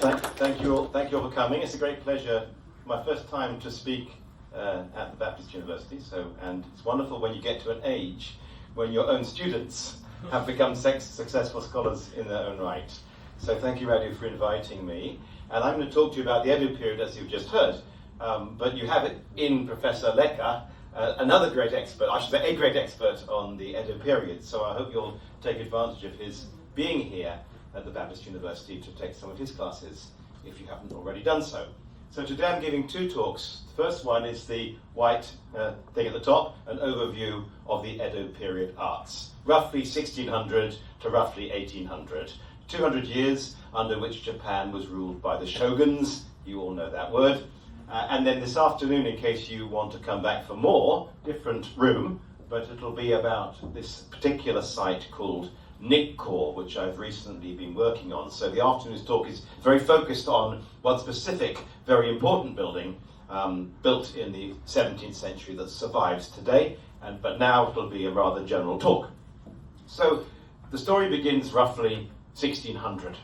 Thank you all for coming. It's a great pleasure. My first time to speak at the Baptist University. And it's wonderful when you get to an age when your own students have become successful scholars in their own right. So thank you, Radu, for inviting me. And I'm going to talk to you about the Edo period, as you've just heard. But you have it in Professor Leca, another great expert, I should say a great expert on the Edo period. So I hope you'll take advantage of his being here at the Baptist University to take some of his classes, if you haven't already done so. So today I'm giving two talks. The first one is the white thing at the top, an overview of the Edo period arts, roughly 1600 to roughly 1800. 200 years under which Japan was ruled by the shoguns. You all know that word. And then this afternoon, in case you want to come back for more, different room, but it'll be about this particular site called Nichibunken, which I've recently been working on. So the afternoon's talk is very focused on one specific, very important building built in the 17th century that survives today, but now it'll be a rather general talk. So the story begins roughly 1600,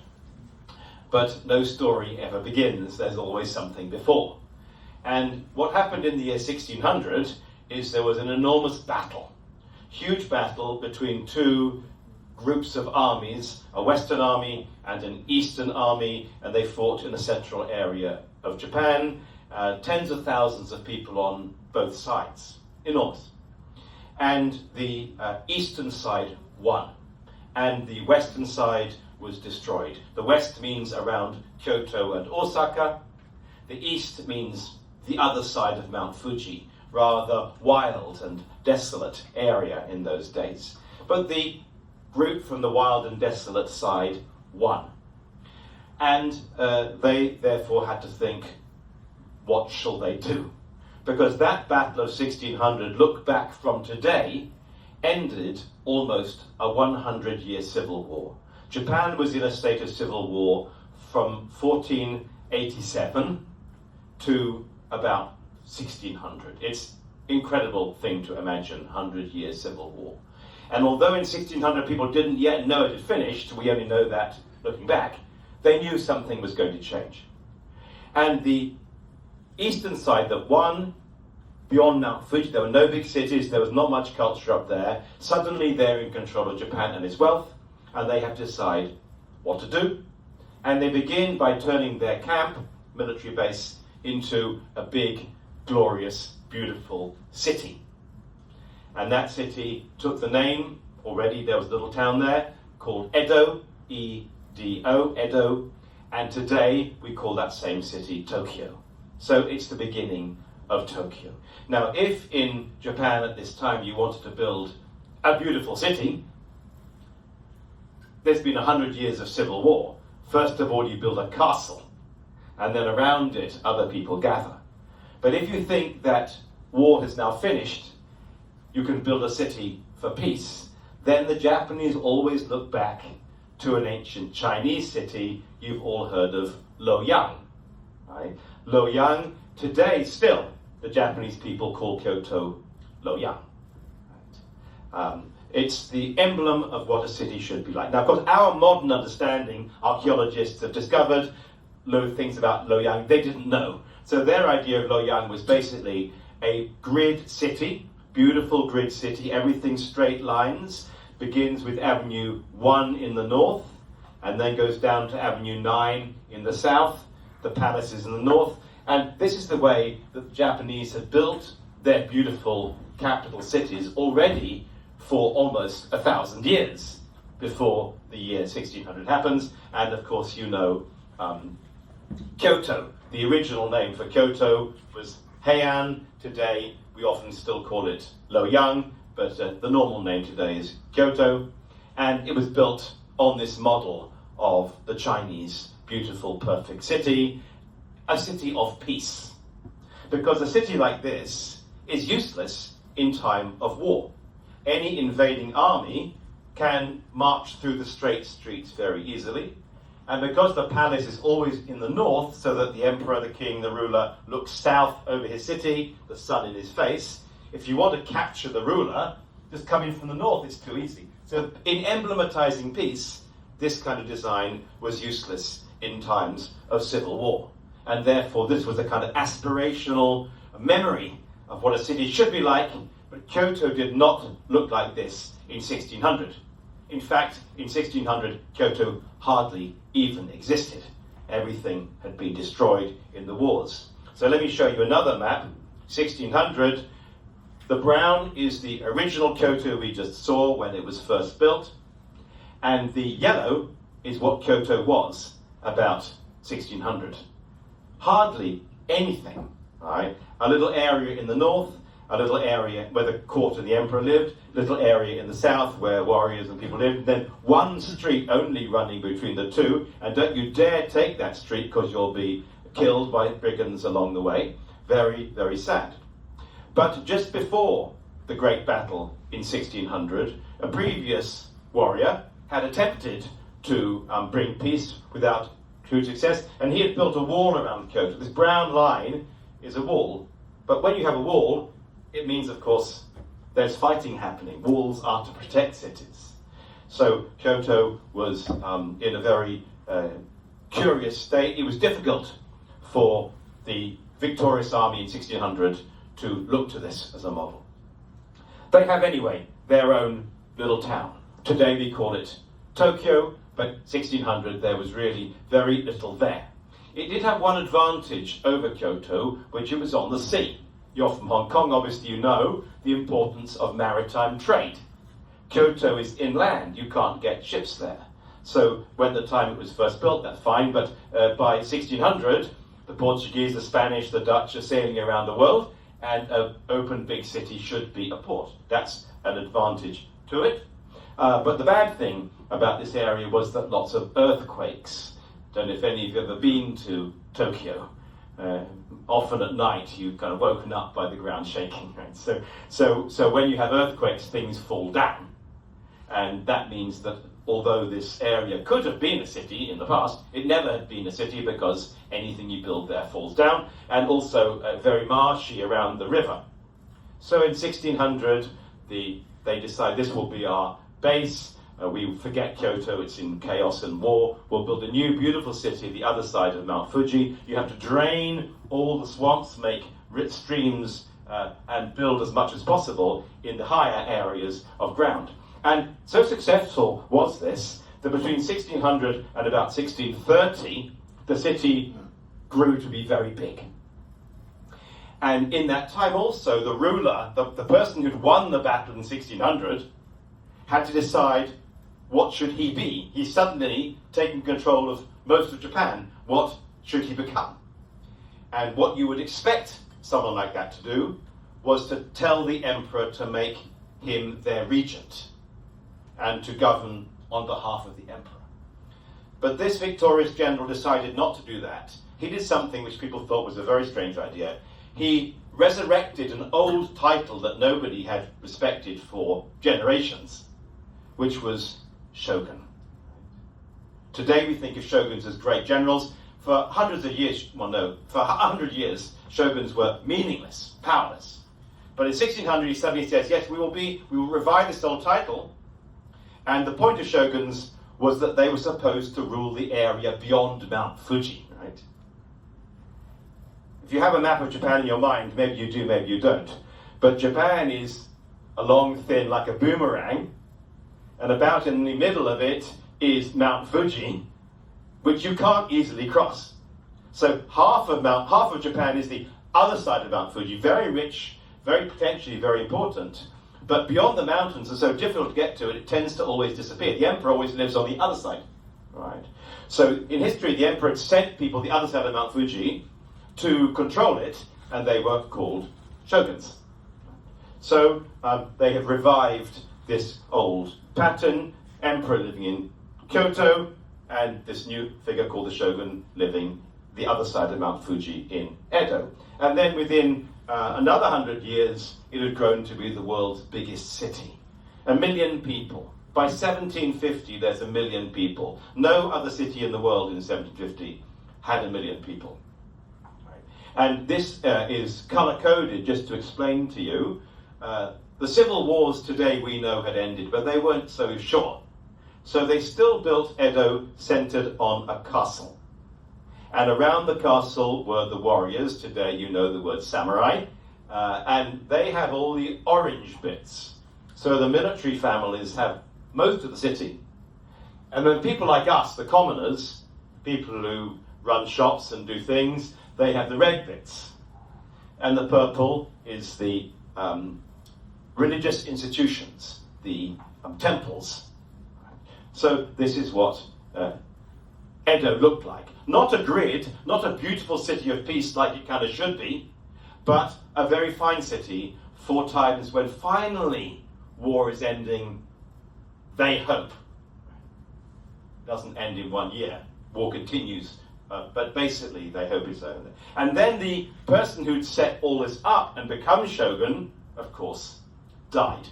but no story ever begins. There's always something before. And what happened in the year 1600 is there was an enormous battle, huge battle between two groups of armies, a Western army and an Eastern army, and they fought in the central area of Japan. Tens of thousands of people on both sides, enormous. And the Eastern side won, and the Western side was destroyed. The West means around Kyoto and Osaka. The East means the other side of Mount Fuji, rather wild and desolate area in those days. But the group from the wild and desolate side won. And they therefore had to think, what shall they do? Because that battle of 1600, look back from today, ended almost a 100-year civil war. Japan was in a state of civil war from 1487 to about 1600. It's an incredible thing to imagine, 100-year civil war. And although in 1600 people didn't yet know it had finished, we only know that looking back, they knew something was going to change. And the eastern side that won, beyond Mount Fuji, there were no big cities, there was not much culture up there. Suddenly they're in control of Japan and its wealth, and they have to decide what to do. And they begin by turning their camp, military base, into a big, glorious, beautiful city. And that city took the name, already there was a little town there, called Edo, E-D-O, Edo, and today we call that same city Tokyo. So it's the beginning of Tokyo. Now, if in Japan at this time you wanted to build a beautiful city, there's been 100 years of civil war. First of all, you build a castle, and then around it other people gather. But if you think that war has now finished, you can build a city for peace, then the Japanese always look back to an ancient Chinese city you've all heard of, Luoyang. Right? Luoyang, today still, the Japanese people call Kyoto Luoyang. Right? It's the emblem of what a city should be like. Now, of course, our modern understanding, archaeologists have discovered things about Luoyang they didn't know. So their idea of Luoyang was basically a grid city, beautiful grid city, everything straight lines, begins with Avenue 1 in the north, and then goes down to Avenue 9 in the south, the palace is in the north, and this is the way that the Japanese had built their beautiful capital cities already for almost 1,000 years before the year 1600 happens. And of course you know Kyoto, the original name for Kyoto was Heian. Today we often still call it Luoyang, but the normal name today is Kyoto, and it was built on this model of the Chinese beautiful, perfect city, a city of peace. Because a city like this is useless in time of war. Any invading army can march through the straight streets very easily, and because the palace is always in the north, so that the emperor, the king, the ruler looks south over his city, the sun in his face, if you want to capture the ruler, just coming from the north, it's too easy. So in emblematizing peace, this kind of design was useless in times of civil war. And therefore this was a kind of aspirational memory of what a city should be like, but Kyoto did not look like this in 1600. In fact, in 1600, Kyoto hardly even existed. Everything had been destroyed in the wars. So let me show you another map, 1600. The brown is the original Kyoto we just saw when it was first built, and the yellow is what Kyoto was about 1600. Hardly anything, right? A little area in the north, a little area where the court and the emperor lived, a little area in the south where warriors and people lived, and then one street only running between the two, and don't you dare take that street because you'll be killed by brigands along the way. Very, very sad. But just before the great battle in 1600, a previous warrior had attempted to bring peace without true success, and he had built a wall around Kyoto. This brown line is a wall, but when you have a wall, it means, of course, there's fighting happening. Walls are to protect cities. So Kyoto was in a very curious state. It was difficult for the victorious army in 1600 to look to this as a model. They have, anyway, their own little town. Today we call it Tokyo, but 1600 there was really very little there. It did have one advantage over Kyoto, which it was on the sea. You're from Hong Kong, obviously you know the importance of maritime trade. Kyoto is inland, you can't get ships there. So when the time it was first built, that's fine, but by 1600, the Portuguese, the Spanish, the Dutch are sailing around the world, and an open big city should be a port. That's an advantage to it. But the bad thing about this area was that lots of earthquakes. Don't know if any of you have ever been to Tokyo. Often at night you've kind of woken up by the ground shaking, right? So when you have earthquakes, things fall down. And that means that although this area could have been a city in the past, it never had been a city because anything you build there falls down, and also very marshy around the river. So in 1600, they decide this will be our base. We forget Kyoto, it's in chaos and war. We'll build a new beautiful city at the other side of Mount Fuji. You have to drain all the swamps, make rich streams, and build as much as possible in the higher areas of ground. And so successful was this that between 1600 and about 1630, the city grew to be very big. And in that time also, the ruler, the person who'd won the battle in 1600, had to decide what should he be. He's suddenly taken control of most of Japan. What should he become? And what you would expect someone like that to do was to tell the emperor to make him their regent and to govern on behalf of the emperor. But this victorious general decided not to do that. He did something which people thought was a very strange idea. He resurrected an old title that nobody had respected for generations, which was shogun. Today we think of shoguns as great generals. For hundreds of years, for 100 years, shoguns were meaningless, powerless. But in 1600 he suddenly says, yes, we will revive this old title. And the point of shoguns was that they were supposed to rule the area beyond Mount Fuji, right? If you have a map of Japan in your mind, maybe you do, maybe you don't. But Japan is a long, thin, like a boomerang, and about in the middle of it is Mount Fuji, which you can't easily cross. So half of Japan is the other side of Mount Fuji, very rich, very potentially very important. But beyond the mountains are so difficult to get to, it tends to always disappear. The emperor always lives on the other side, right? So in history, the emperor had sent people the other side of Mount Fuji to control it, and they were called shoguns. So they have revived this old pattern, emperor living in Kyoto, and this new figure called the shogun living the other side of Mount Fuji in Edo. And then within another 100 years, it had grown to be the world's biggest city. 1 million people. By 1750, there's 1 million people. No other city in the world in 1750 had 1 million people. Right. And this is color-coded just to explain to you. The civil wars today we know had ended, but they weren't so sure. So they still built Edo centered on a castle. And around the castle were the warriors. Today you know the word samurai. And they have all the orange bits. So the military families have most of the city. And then people like us, the commoners, people who run shops and do things, they have the red bits. And the purple is the religious institutions, the temples. So this is what Edo looked like. Not a grid, not a beautiful city of peace like it kind of should be, but a very fine city for times when finally war is ending, they hope. Doesn't end in 1 year. War continues, but basically they hope it's over. And then the person who'd set all this up and become shogun, of course, died.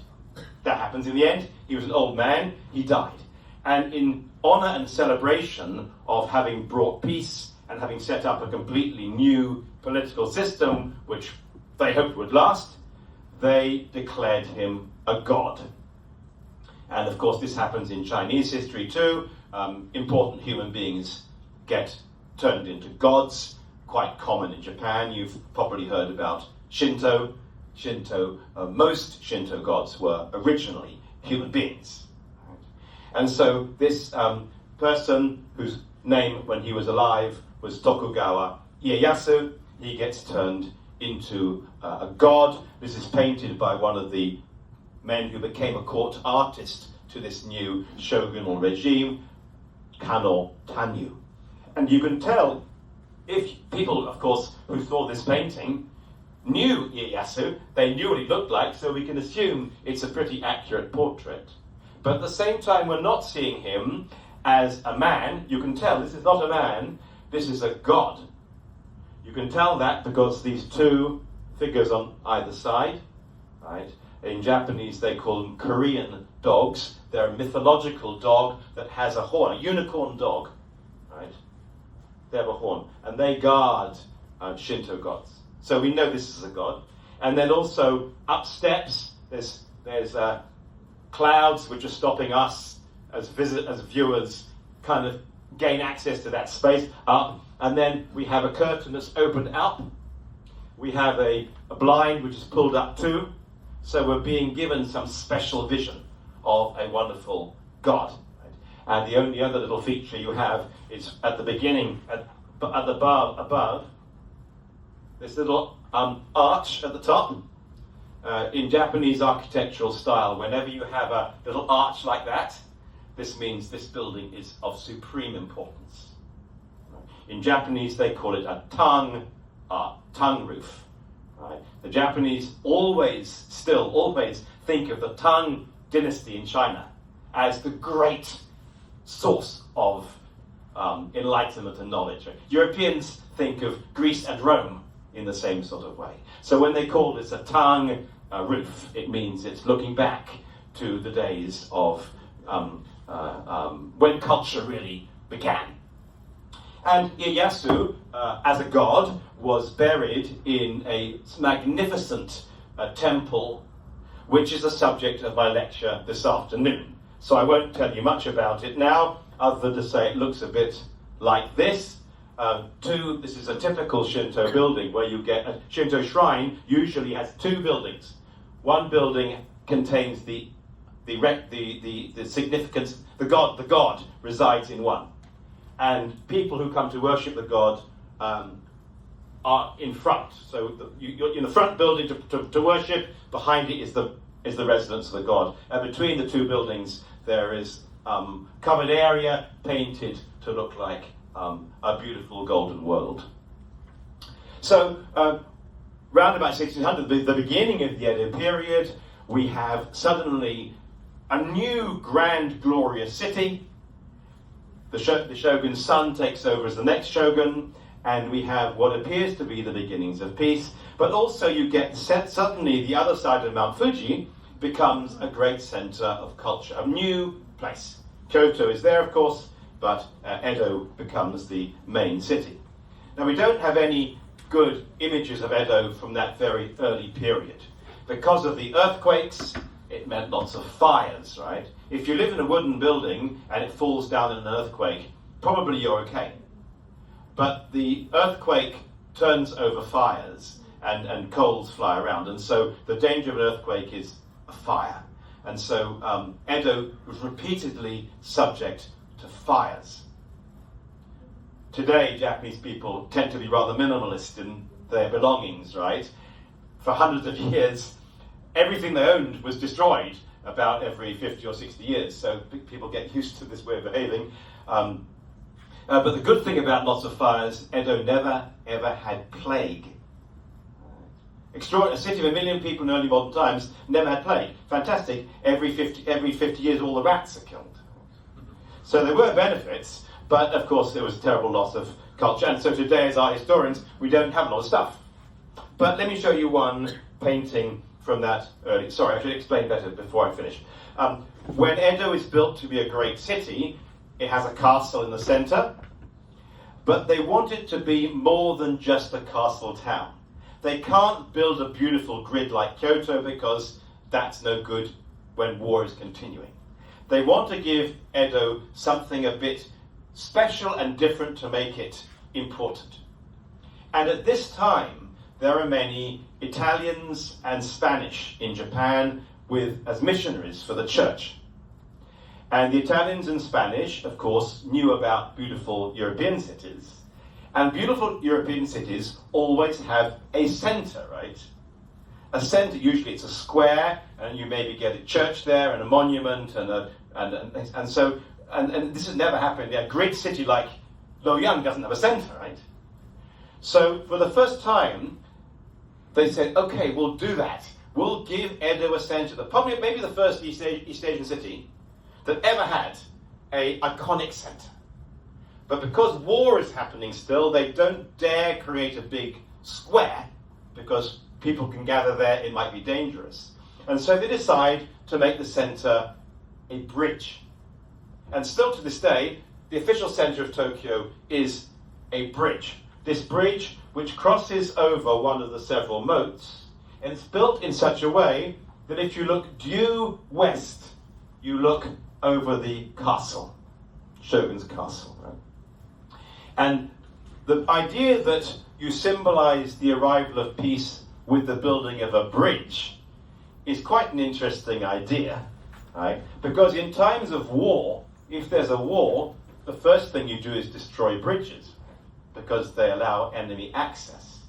That happens in the end. He was an old man, he died. And in honor and celebration of having brought peace and having set up a completely new political system, which they hoped would last, they declared him a god. And of course this happens in Chinese history too. Important human beings get turned into gods, quite common in Japan. You've probably heard about Shinto. Most Shinto gods were originally human beings. And so this person whose name when he was alive was Tokugawa Ieyasu, he gets turned into a god. This is painted by one of the men who became a court artist to this new shogunal regime, Kano Tanyu. And you can tell, if people, of course, who saw this painting knew Ieyasu, they knew what he looked like, so we can assume it's a pretty accurate portrait. But at the same time, we're not seeing him as a man. You can tell this is not a man, this is a god. You can tell that because these two figures on either side, right? In Japanese, they call them Korean dogs. They're a mythological dog that has a horn, a unicorn dog, right? They have a horn, and they guard Shinto gods. So we know this is a god. And then also up steps, there's clouds which are stopping us as viewers kind of gain access to that space up. And then we have a curtain that's opened up. We have a blind which is pulled up too. So we're being given some special vision of a wonderful God. Right? And the only other little feature you have is at the beginning, at the above, this little arch at the top. In Japanese architectural style, whenever you have a little arch like that, this means this building is of supreme importance. In Japanese, they call it a tongue roof. Right? The Japanese always think of the Tang dynasty in China as the great source of enlightenment and knowledge. Right? Europeans think of Greece and Rome in the same sort of way. So when they call this a Tang roof, it means it's looking back to the days of when culture really began. And Ieyasu, as a god, was buried in a magnificent temple, which is the subject of my lecture this afternoon. So I won't tell you much about it now, other than to say it looks a bit like this. This is a typical Shinto building where you get a Shinto shrine usually has two buildings. One building contains the significance, the god resides in one. And people who come to worship the god are in front. So you're in the front building to worship, behind it is the residence of the god. And between the two buildings there is covered area painted to look like a beautiful golden world. So round about 1600, the beginning of the Edo period, we have suddenly a new grand glorious city. The shogun's son takes over as the next shogun, and we have what appears to be the beginnings of peace. But also you get suddenly the other side of Mount Fuji becomes a great center of culture, a new place. Kyoto is there, of course, but Edo becomes the main city. Now we don't have any good images of Edo from that very early period. Because of the earthquakes, it meant lots of fires, right? If you live in a wooden building and it falls down in an earthquake, probably you're okay. but the earthquake turns over fires and coals fly around, and so the danger of an earthquake is a fire. And so Edo was repeatedly subject to fires. Today, Japanese people tend to be rather minimalist in their belongings, right? For hundreds of years, everything they owned was destroyed about every 50 or 60 years, so people get used to this way of behaving. But the good thing about lots of fires, Edo never ever had plague. A city of 1 million people in early modern times never had plague. Fantastic. Every 50 years, all the rats are killed. So there were benefits, but of course there was a terrible loss of culture. And so today, as art historians, we don't have a lot of stuff. But let me show you one painting from that early. Sorry, I should explain better before I finish. When Edo is built to be a great city, it has a castle in the center, but they want it to be more than just a castle town. They can't build a beautiful grid like Kyoto because that's no good when war is continuing. They want to give Edo something a bit special and different to make it important. And at this time, there are many Italians and Spanish in Japan as missionaries for the church. And the Italians and Spanish, of course, knew about beautiful European cities. And beautiful European cities always have a center, right? A center, usually it's a square, and you maybe get a church there and a monument, and this has never happened. A great city like Loyang doesn't have a center, right? So for the first time, they said, okay, we'll do that. We'll give Edo a center. Probably maybe the first East Asian city that ever had an iconic center. But because war is happening still, they don't dare create a big square because people can gather there, it might be dangerous. And so they decide to make the center a bridge. And still to this day, the official center of Tokyo is a bridge. This bridge which crosses over one of the several moats, and it's built in such a way that if you look due west, you look over the castle, Shogun's castle, right? And the idea that you symbolize the arrival of peace with the building of a bridge is quite an interesting idea, right? Because in times of war, if there's a war, the first thing you do is destroy bridges because they allow enemy access.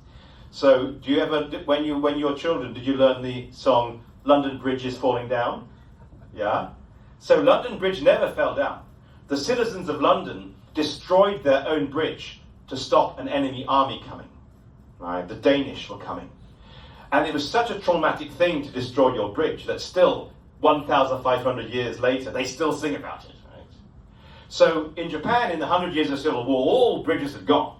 So do you ever, when you were children, did you learn the song London Bridge is Falling Down? Yeah? So London Bridge never fell down. The citizens of London destroyed their own bridge to stop an enemy army coming. Right? The Danish were coming. And it was such a traumatic thing to destroy your bridge that still, 1,500 years later, they still sing about it. Right? So in Japan, in the 100 years of civil war, all bridges had gone.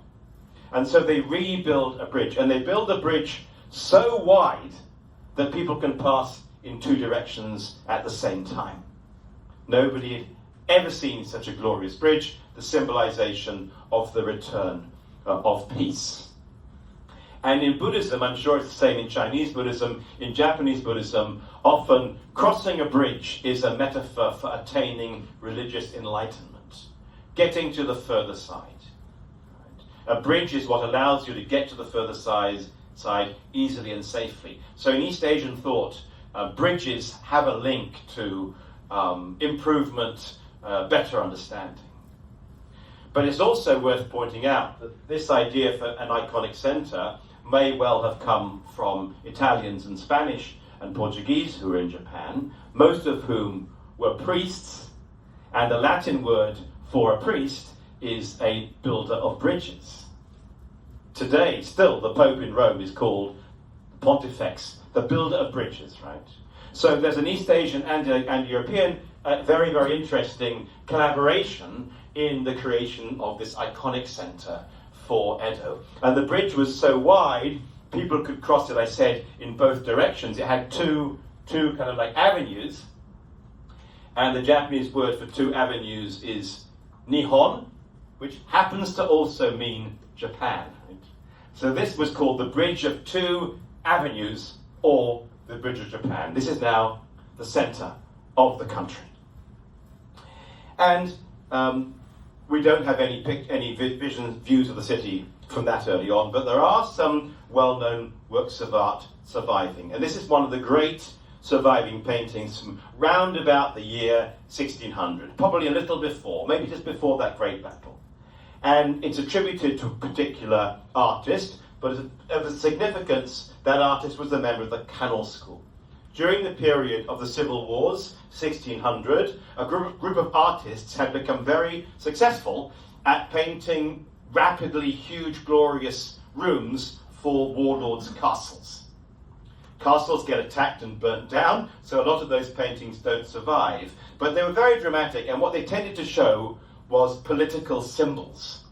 And so they rebuild a bridge. And they build a bridge so wide that people can pass in two directions at the same time. Nobody had ever seen such a glorious bridge, the symbolization of the return of peace. And in Buddhism, I'm sure it's the same in Chinese Buddhism, in Japanese Buddhism, often crossing a bridge is a metaphor for attaining religious enlightenment, getting to the further side. Right? A bridge is what allows you to get to the further side easily and safely. So in East Asian thought, bridges have a link to improvement, better understanding. But it's also worth pointing out that this idea for an iconic center may well have come from Italians and Spanish and Portuguese who were in Japan, most of whom were priests, and the Latin word for a priest is a builder of bridges. Today, still, the Pope in Rome is called Pontifex, the builder of bridges, right? So there's an East Asian and European very, very interesting collaboration in the creation of this iconic center for Edo. And the bridge was so wide, people could cross it, I said, in both directions. It had two kind of like avenues. And the Japanese word for two avenues is Nihon, which happens to also mean Japan. Right? So this was called the Bridge of Two Avenues, or the Bridge of Japan. This is now the center of the country. And we don't have any views of the city from that early on, but there are some well-known works of art surviving. And this is one of the great surviving paintings from round about the year 1600, probably a little before, maybe just before that great battle. And it's attributed to a particular artist, but of the significance, that artist was a member of the Canal School. During the period of the Civil Wars, 1600, a group of artists had become very successful at painting rapidly huge, glorious rooms for warlords' castles. Castles get attacked and burnt down, so a lot of those paintings don't survive. But they were very dramatic, and what they tended to show was political symbols.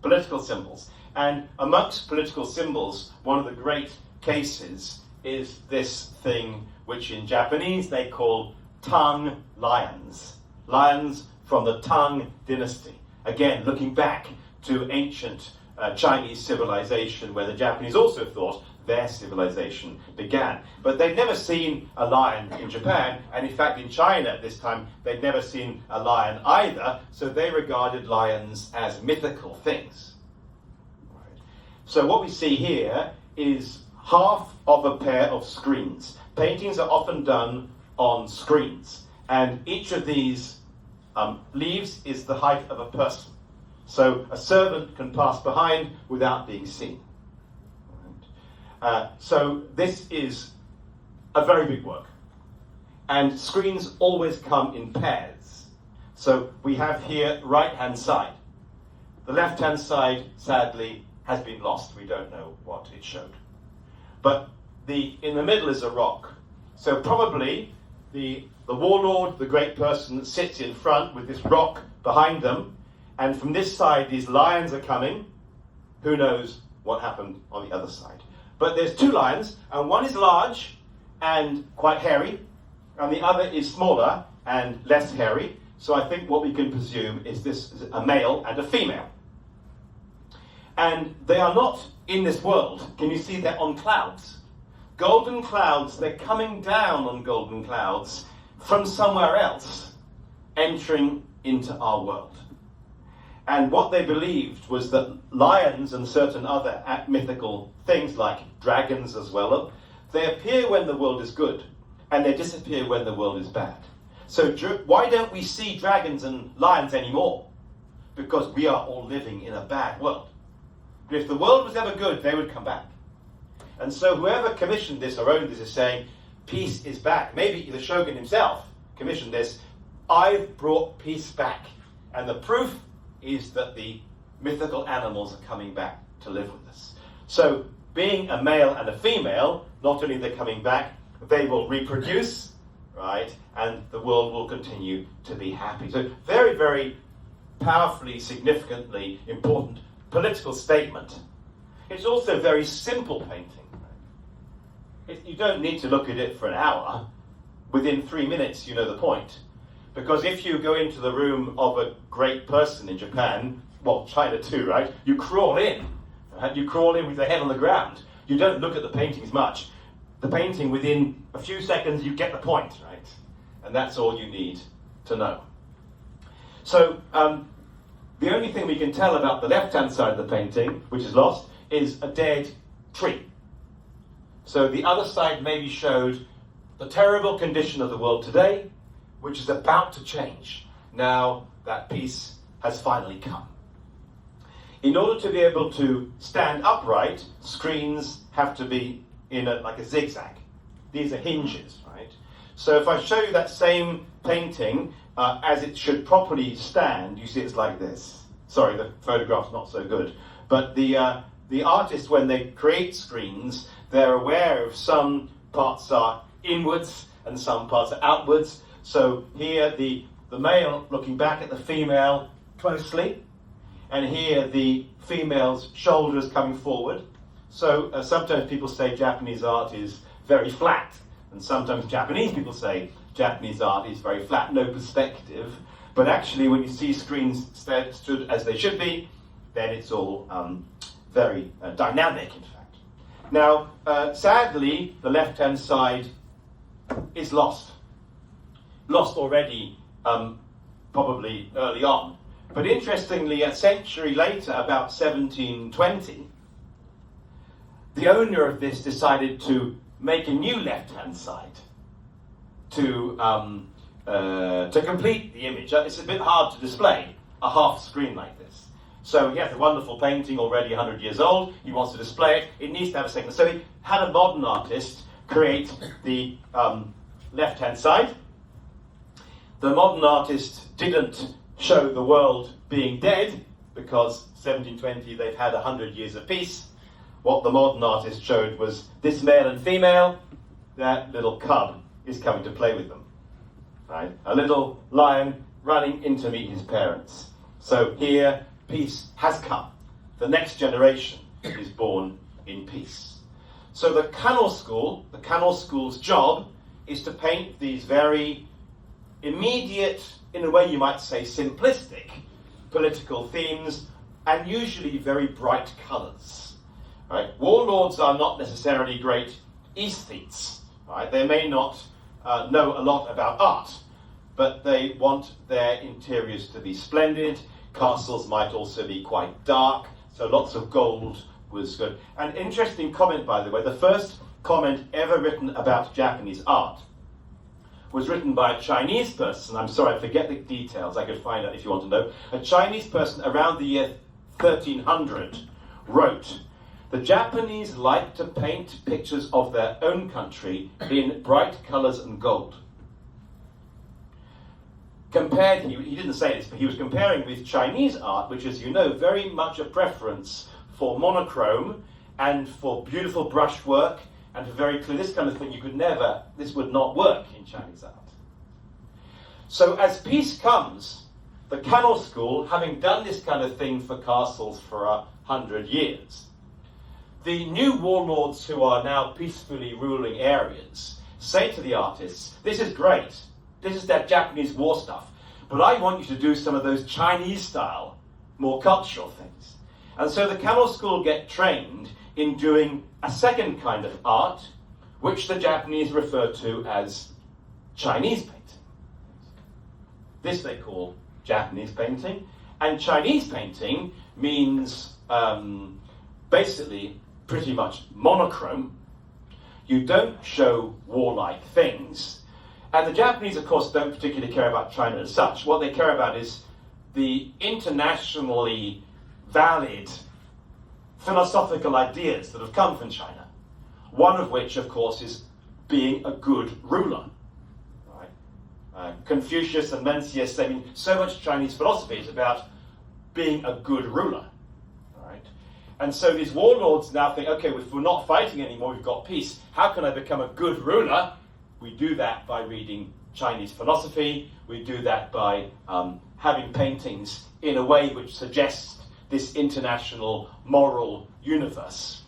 Political symbols. And amongst political symbols, one of the great cases is this thing which in Japanese they call Tang lions. Lions from the Tang dynasty. Again, looking back to ancient Chinese civilization, where the Japanese also thought their civilization began. But they'd never seen a lion in Japan, and in fact in China at this time, they'd never seen a lion either, so they regarded lions as mythical things. Right. So what we see here is half of a pair of screens. Paintings are often done on screens, and each of these leaves is the height of a person. So a servant can pass behind without being seen. So this is a very big work. And screens always come in pairs. So we have here right-hand side. The left-hand side, sadly, has been lost. We don't know what it showed. But in the middle is a rock. So probably the warlord, the great person, sits in front with this rock behind them. And from this side, these lions are coming. Who knows what happened on the other side? But there's two lions, and one is large and quite hairy, and the other is smaller and less hairy. So I think what we can presume is this is a male and a female. And they are not in this world. Can you see they're on clouds? Golden clouds, they're coming down on golden clouds from somewhere else, entering into our world. And what they believed was that lions and certain other mythical things like dragons as well, they appear when the world is good and they disappear when the world is bad. So why don't we see dragons and lions anymore? Because we are all living in a bad world. But if the world was ever good, they would come back. And so whoever commissioned this or owned this is saying, peace is back. Maybe the shogun himself commissioned this. I've brought peace back. And the proof is that the mythical animals are coming back to live with us. So being a male and a female, not only they're coming back, they will reproduce, right? And the world will continue to be happy. So very, very powerfully, significantly important political statement. It's also a very simple painting. You don't need to look at it for an hour. Within 3 minutes, you know the point. Because if you go into the room of a great person in Japan, well, China too, right? You crawl in. Right? You crawl in with the head on the ground. You don't look at the paintings much. The painting, within a few seconds, you get the point, right? And that's all you need to know. So, the only thing we can tell about the left-hand side of the painting, which is lost, is a dead tree. So the other side maybe showed the terrible condition of the world today, which is about to change now that peace has finally come. In order to be able to stand upright, screens have to be in like a zigzag. These are hinges, right? So if I show you that same painting as it should properly stand, you see it's like this. Sorry, the photograph's not so good. But the artists, when they create screens, they're aware of some parts are inwards and some parts are outwards. So here the male looking back at the female closely, and here the female's shoulders coming forward. So sometimes people say Japanese art is very flat, and sometimes Japanese people say Japanese art is very flat, no perspective. But actually when you see screens stood as they should be, then it's all very dynamic, in fact. Now, sadly, the left-hand side is lost. Lost already, probably early on. But interestingly, a century later, about 1720, the owner of this decided to make a new left-hand side to complete the image. It's a bit hard to display a half screen like this. So he has a wonderful painting already 100 years old. He wants to display it. It needs to have a second. So he had a modern artist create the left-hand side. The modern artist didn't show the world being dead because 1720 they've had 100 years of peace. What the modern artist showed was this male and female, that little cub is coming to play with them. Right? A little lion running in to meet his parents. So here, peace has come. The next generation is born in peace. So the Canal School's job is to paint these very immediate, in a way you might say simplistic, political themes, and usually very bright colours. Right? Warlords are not necessarily great aesthetes. Right? They may not know a lot about art, but they want their interiors to be splendid. Castles might also be quite dark, so lots of gold was good. An interesting comment, by the way, the first comment ever written about Japanese art was written by a Chinese person. I'm sorry, I forget the details. I could find out if you want to know. A Chinese person around the year 1300 wrote, "The Japanese like to paint pictures of their own country in bright colours and gold." Compared, he didn't say this, but he was comparing with Chinese art, which, as you know, very much a preference for monochrome and for beautiful brushwork and for very clear, this kind of thing this would not work in Chinese art. So as peace comes, the Canal School, having done this kind of thing for castles for 100 years, the new warlords who are now peacefully ruling areas say to the artists, "This is great. This is that Japanese war stuff. But I want you to do some of those Chinese style, more cultural things." And so the Canal School get trained in doing a second kind of art, which the Japanese refer to as Chinese painting. This they call Japanese painting. And Chinese painting means basically pretty much monochrome. You don't show warlike things. And the Japanese, of course, don't particularly care about China as such. What they care about is the internationally valid philosophical ideas that have come from China. One of which, of course, is being a good ruler. Right? Confucius and Mencius, I mean, so much Chinese philosophy is about being a good ruler. Right? And so these warlords now think, okay, if we're not fighting anymore, we've got peace. How can I become a good ruler? We do that by reading Chinese philosophy. We do that by having paintings in a way which suggests this international moral universe.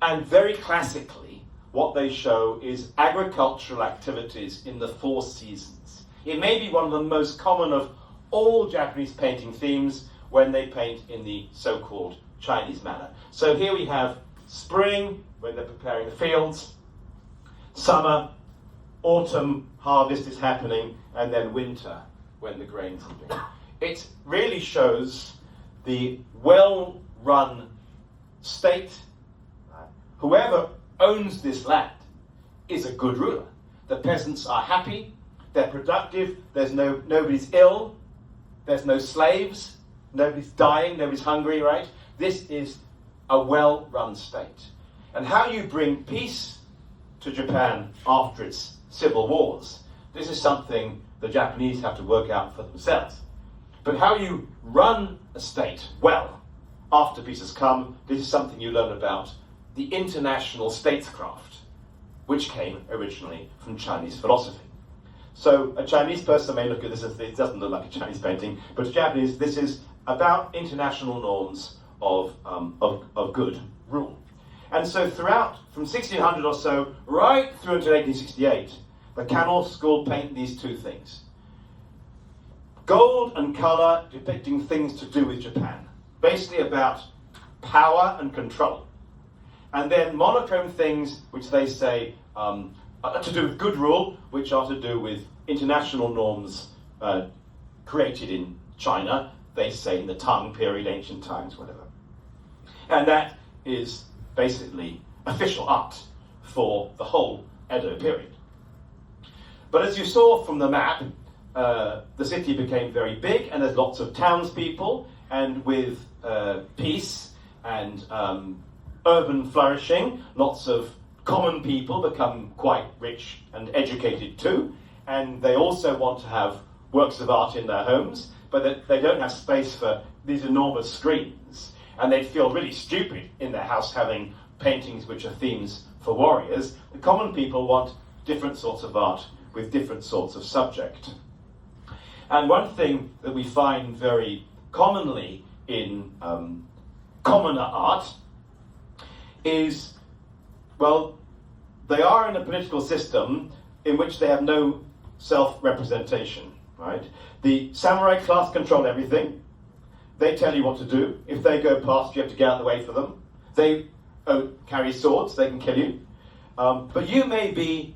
And very classically, what they show is agricultural activities in the 4 seasons. It may be one of the most common of all Japanese painting themes when they paint in the so-called Chinese manner. So here we have spring, when they're preparing the fields, summer, autumn, harvest is happening, and then winter, when the grains are being. It really shows the well-run state. Whoever owns this land is a good ruler. The peasants are happy, they're productive, nobody's ill, there's no slaves, nobody's dying, nobody's hungry, right? This is a well-run state. And how you bring peace to Japan after its civil wars, this is something the Japanese have to work out for themselves. But how you run a state well after peace has come, this is something you learn about the international statescraft, which came originally from Chinese philosophy. So a Chinese person may look at this as, it doesn't look like a Chinese painting, but to Japanese, this is about international norms of good rule. And so throughout, from 1600 or so, right through until 1868, the Canal School paint these 2 things. Gold and colour depicting things to do with Japan, basically about power and control. And then monochrome things which they say are to do with good rule, which are to do with international norms created in China, they say in the Tang period, ancient times, whatever. And that is basically official art for the whole Edo period. But as you saw from the map, the city became very big, and there's lots of townspeople, and with peace and urban flourishing, lots of common people become quite rich and educated too, and they also want to have works of art in their homes, but they don't have space for these enormous screens, and they'd feel really stupid in their house having paintings which are themes for warriors. The common people want different sorts of art with different sorts of subject. And one thing that we find very commonly in commoner art is, well, they are in a political system in which they have no self-representation, right? The samurai class control everything. They tell you what to do. If they go past, you have to get out of the way for them. They carry swords, they can kill you. But you may be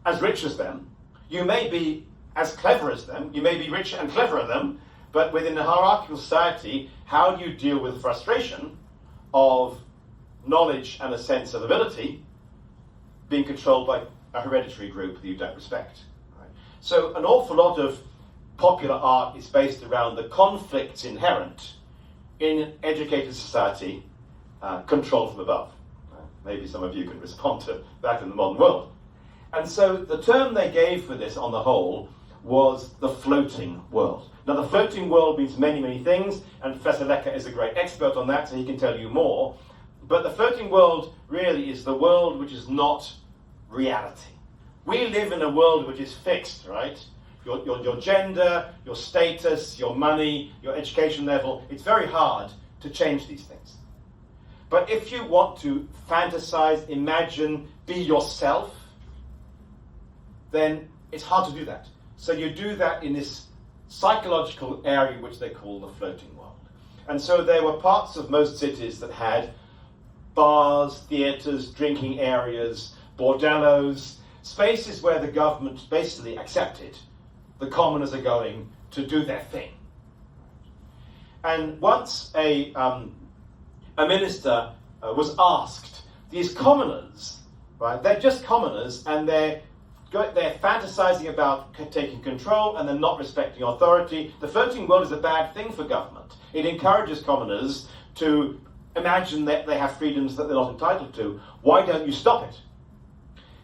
as rich as them. You may be as clever as them. You may be richer and cleverer than them. But within a hierarchical society, how do you deal with the frustration of knowledge and a sense of ability being controlled by a hereditary group that you don't respect? Right? So an awful lot of popular art is based around the conflicts inherent in an educated society, controlled from above. Maybe some of you can respond to that in the modern world. And so the term they gave for this on the whole was the floating world. Now the floating world means many, many things, and Professor Leca is a great expert on that, so he can tell you more. But the floating world really is the world which is not reality. We live in a world which is fixed, right? Your gender, your status, your money, your education level, it's very hard to change these things. But if you want to fantasize, imagine, be yourself, then it's hard to do that. So you do that in this psychological area which they call the floating world. And so there were parts of most cities that had bars, theatres, drinking areas, bordellos, spaces where the government basically accepted the commoners are going to do their thing. And once a minister was asked, these commoners, right, they're just commoners, and they're fantasizing about taking control, and they're not respecting authority. The floating world is a bad thing for government. It encourages commoners to imagine that they have freedoms that they're not entitled to. Why don't you stop it?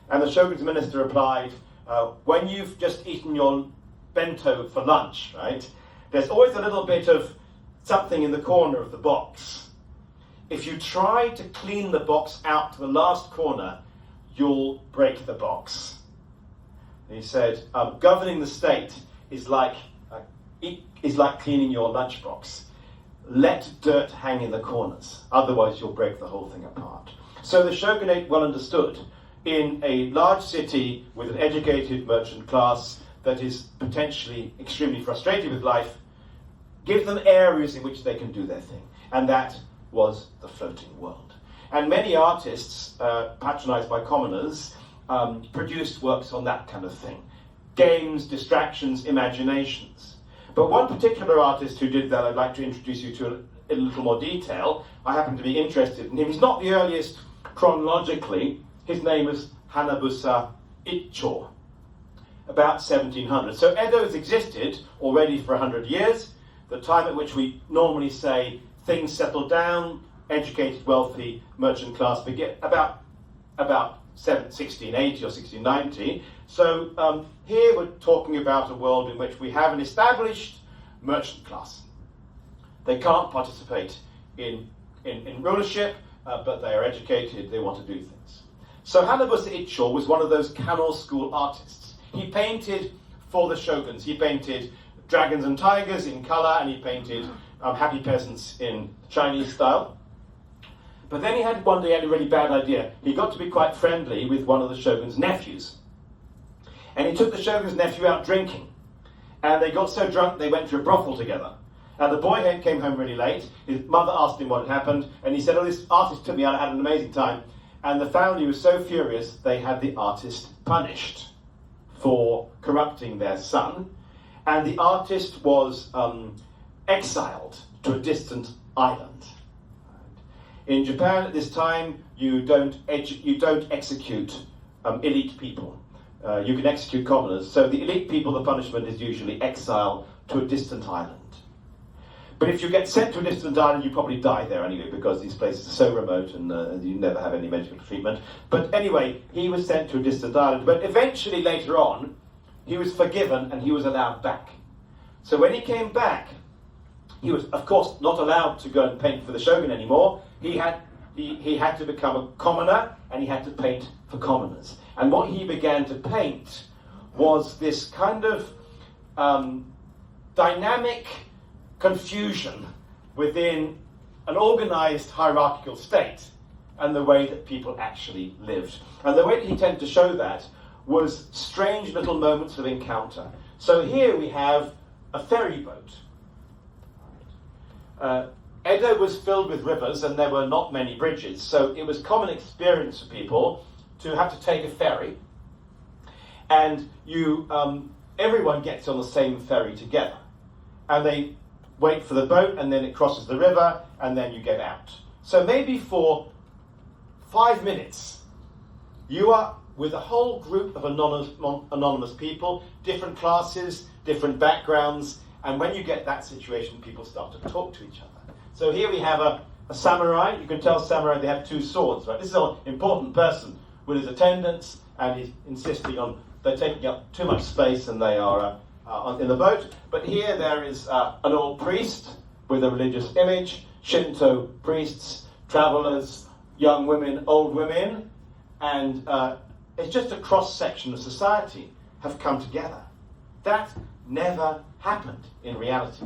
And the shogun's minister replied, when you've just eaten your bento for lunch, right, there's always a little bit of something in the corner of the box. If you try to clean the box out to the last corner, you'll break the box. And he said, governing the state is like cleaning your lunchbox. Let dirt hang in the corners, otherwise you'll break the whole thing apart. So the shogunate well understood, in a large city with an educated merchant class that is potentially extremely frustrated with life, give them areas in which they can do their thing. And that was the floating world. And many artists, patronized by commoners, produced works on that kind of thing. Games, distractions, imaginations. But one particular artist who did that I'd like to introduce you to in a little more detail. I happen to be interested in him. He's not the earliest chronologically. His name is Hanabusa Icho, about 1700. So Edo has existed already for 100 years, the time at which we normally say things settle down, educated, wealthy, merchant class begin, about 1680 or 1690. So here we're talking about a world in which we have an established merchant class. They can't participate in rulership, but they are educated, they want to do things. So Hanabusa Icho was one of those Kano school artists. He painted for the shoguns. He painted dragons and tigers in color, and he painted happy peasants in Chinese style. But then one day he had a really bad idea. He got to be quite friendly with one of the shogun's nephews. And he took the shogun's nephew out drinking. And they got so drunk they went to a brothel together. And the boy came home really late. His mother asked him what had happened, and he said, "Oh, this artist took me out, I had an amazing time." And the family was so furious, they had the artist punished for corrupting their son. And the artist was exiled to a distant island. In Japan at this time, you don't execute elite people. You can execute commoners. So the elite people, the punishment is usually exile to a distant island. But if you get sent to a distant island, you probably die there anyway, because these places are so remote and you never have any medical treatment. But anyway, he was sent to a distant island. But eventually, later on, he was forgiven and he was allowed back. So when he came back, he was, of course, not allowed to go and paint for the shogun anymore. He had to become a commoner, and he had to paint for commoners. And what he began to paint was this kind of dynamic confusion within an organized hierarchical state and the way that people actually lived. And the way that he tended to show that was strange little moments of encounter. So here we have a ferry boat. Edo was filled with rivers and there were not many bridges, so it was common experience for people to have to take a ferry, and everyone gets on the same ferry together, and they wait for the boat, and then it crosses the river, and then you get out. So maybe for 5 minutes, you are with a whole group of anonymous people, different classes, different backgrounds, and when you get that situation, people start to talk to each other. So here we have a samurai. You can tell samurai, they have 2 swords, right? This is an important person with his attendants, and he's insisting on, they're taking up too much space and they are in the boat. But here there is an old priest with a religious image, Shinto priests, travelers, young women, old women, and it's just a cross-section of society have come together. That never happened in reality.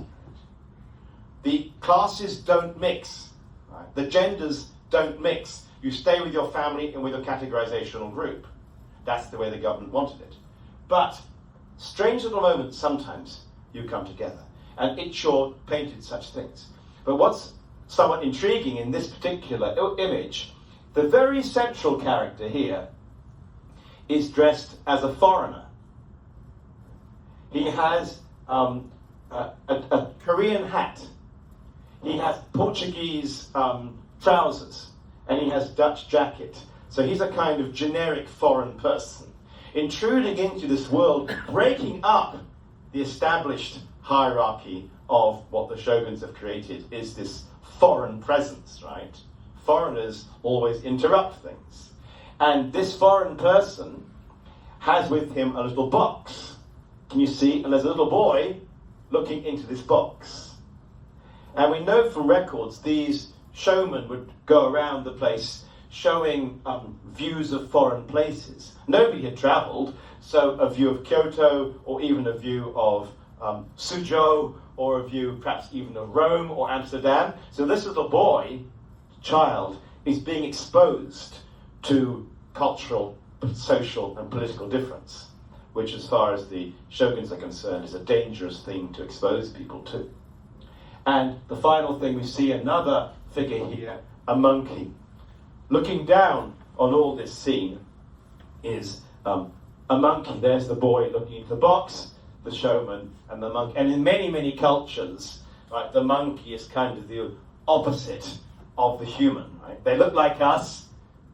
The classes don't mix, right? The genders don't mix. You stay with your family and with your categorizational group. That's the way the government wanted it. But strange little moments, sometimes you come together. And Ichor painted such things. But what's somewhat intriguing in this particular image, the very central character here is dressed as a foreigner. He has a Korean hat. He has Portuguese trousers, and he has Dutch jacket. So he's a kind of generic foreign person, intruding into this world, breaking up the established hierarchy of what the shoguns have created, is this foreign presence, right? Foreigners always interrupt things. And this foreign person has with him a little box. Can you see? And there's a little boy looking into this box. And we know from records these showmen would go around the place showing views of foreign places. Nobody had travelled, so a view of Kyoto, or even a view of Suzhou, or a view perhaps even of Rome or Amsterdam. So this little boy, child, is being exposed to cultural, social and political difference, which as far as the shoguns are concerned is a dangerous thing to expose people to. And the final thing, we see another figure here, a monkey. Looking down on all this scene is a monkey. There's the boy looking into the box, the showman, and the monkey. And in many, many cultures, right, the monkey is kind of the opposite of the human. Right? They look like us,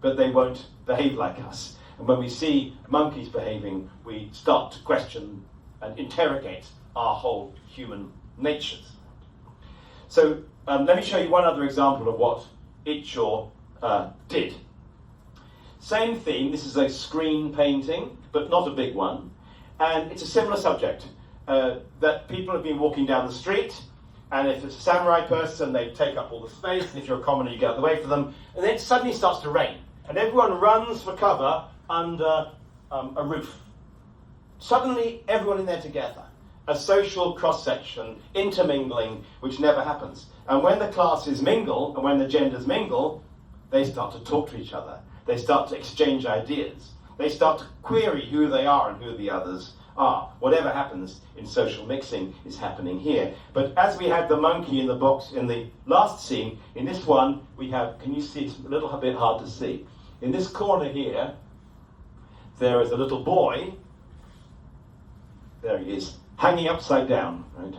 but they won't behave like us. And when we see monkeys behaving, we start to question and interrogate our whole human natures. So let me show you one other example of what Ichor did. Same theme, this is a screen painting, but not a big one. And it's a similar subject, that people have been walking down the street, and if it's a samurai person, they take up all the space, and if you're a commoner, you get out of the way for them. And then it suddenly starts to rain, and everyone runs for cover under a roof. Suddenly, everyone in there together. A social cross-section, intermingling, which never happens. And when the classes mingle, and when the genders mingle, they start to talk to each other. They start to exchange ideas. They start to query who they are and who the others are. Whatever happens in social mixing is happening here. But as we had the monkey in the box in the last scene, in this one we have, can you see, it's a little bit hard to see. In this corner here, there is a little boy, there he is, hanging upside down, right?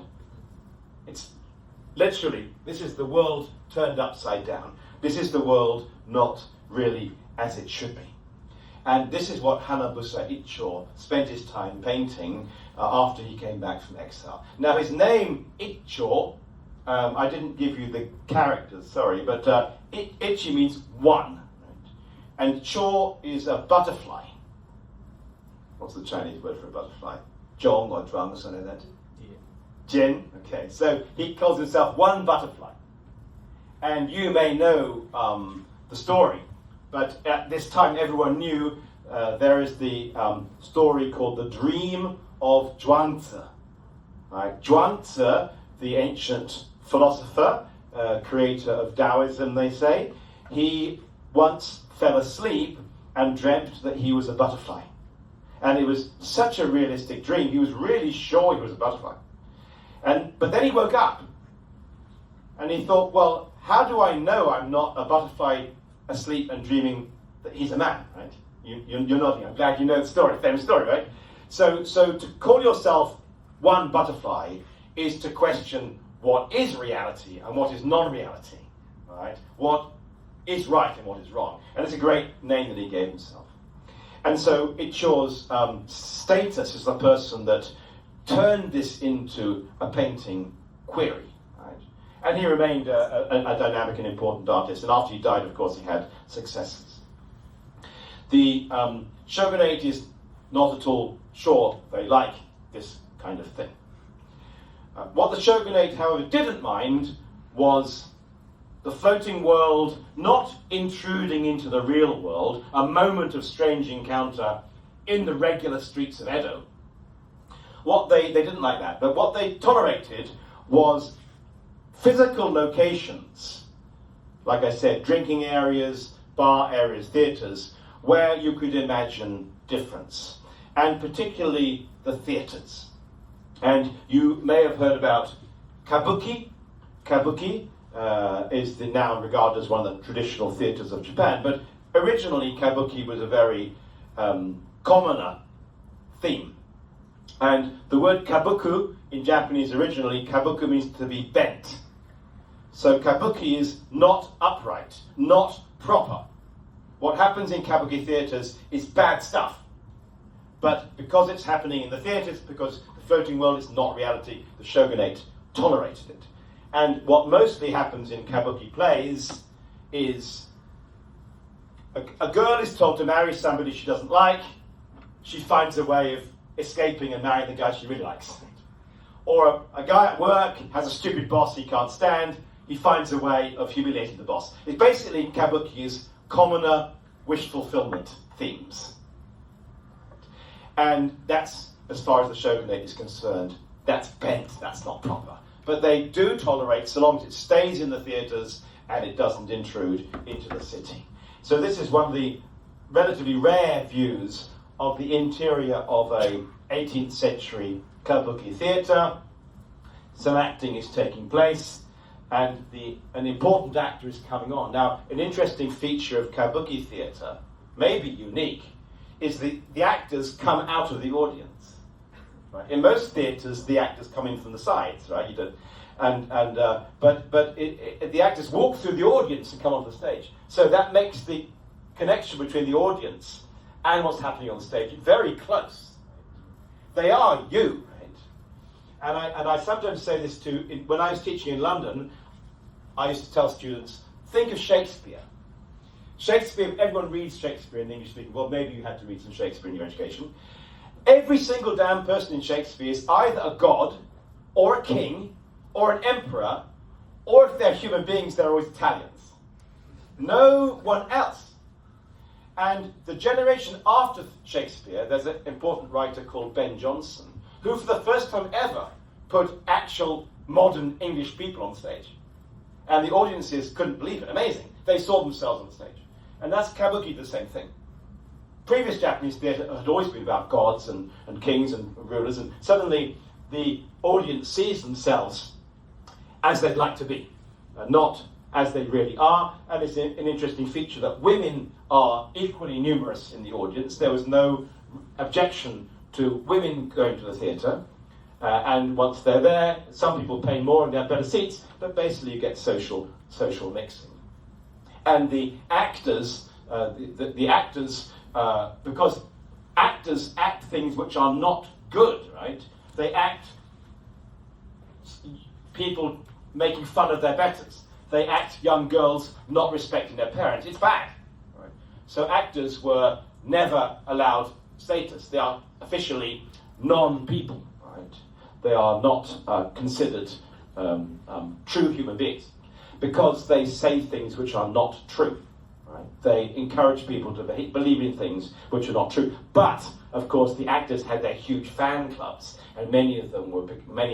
It's literally, this is the world turned upside down. This is the world not really as it should be. And this is what Hanabusa Icho spent his time painting after he came back from exile. Now his name, Icho, I didn't give you the characters, sorry, but Ichi means one. Right? And Cho is a butterfly. What's the Chinese word for a butterfly? Zhong or zhuang or something like that? Jin. Okay, so he calls himself one butterfly. And you may know the story, but at this time everyone knew there is the story called the Dream of Zhuangzi. Right? Zhuangzi, the ancient philosopher, creator of Taoism, they say, he once fell asleep and dreamt that he was a butterfly. And it was such a realistic dream, he was really sure he was a butterfly. But then he woke up and he thought, well, how do I know I'm not a butterfly asleep and dreaming that he's a man, right? You're nodding, I'm glad you know the story, famous story, right? So to call yourself one butterfly is to question what is reality and what is non-reality, right? What is right and what is wrong. And it's a great name that he gave himself. And so Icho's status as the person that turned this into a painting query. Right? And he remained a dynamic and important artist. And after he died, of course, he had successors. The shogunate is not at all sure they like this kind of thing. What the shogunate, however, didn't mind was the floating world not intruding into the real world, a moment of strange encounter in the regular streets of Edo. They didn't like that, but what they tolerated was physical locations, like I said, drinking areas, bar areas, theatres, where you could imagine difference, and particularly the theatres. And you may have heard about kabuki. Kabuki is now regarded as one of the traditional theatres of Japan, but originally kabuki was a very commoner theme. And the word kabuku in Japanese originally, kabuku means to be bent. So kabuki is not upright, not proper. What happens in kabuki theatres is bad stuff. But because it's happening in the theatres, because the floating world is not reality, the shogunate tolerated it. And what mostly happens in kabuki plays is a girl is told to marry somebody she doesn't like, she finds a way of escaping and marrying the guy she really likes. Or a guy at work has a stupid boss he can't stand, he finds a way of humiliating the boss. It's basically kabuki is commoner wish fulfillment themes. And that's, as far as the shogunate is concerned, that's bent, that's not proper. But they do tolerate, so long as it stays in the theatres and it doesn't intrude into the city. So this is one of the relatively rare views of the interior of a 18th century kabuki theatre. Some acting is taking place, and an important actor is coming on. Now, an interesting feature of kabuki theatre, maybe unique, is the actors come out of the audience. Right? In most theatres, the actors come in from the sides, right? You don't, but the actors walk through the audience and come onto the stage. So that makes the connection between the audience and what's happening on stage very close. They are you, right? And I sometimes say this when I was teaching in London, I used to tell students, think of Shakespeare. Shakespeare, everyone reads Shakespeare in the English speaking world. Maybe you had to read some Shakespeare in your education. Every single damn person in Shakespeare is either a god, or a king, or an emperor, or if they're human beings, they're always Italians. No one else. And the generation after Shakespeare, there's an important writer called Ben Jonson, who for the first time ever put actual modern English people on stage. And the audiences couldn't believe it. Amazing. They saw themselves on the stage. And that's kabuki, the same thing. Previous Japanese theatre had always been about gods and kings and rulers, and suddenly the audience sees themselves as they'd like to be, not as they really are. And it's an interesting feature that women are equally numerous in the audience. There was no objection to women going to the theatre. And once they're there, some people pay more and they have better seats, but basically you get social mixing. And the actors, because actors act things which are not good, right? They act people making fun of their betters. They act young girls not respecting their parents. It's bad. Right? So actors were never allowed status. They are officially non-people. Right? They are not considered true human beings because they say things which are not true. Right? They encourage people to believe in things which are not true. But, of course, the actors had their huge fan clubs, and many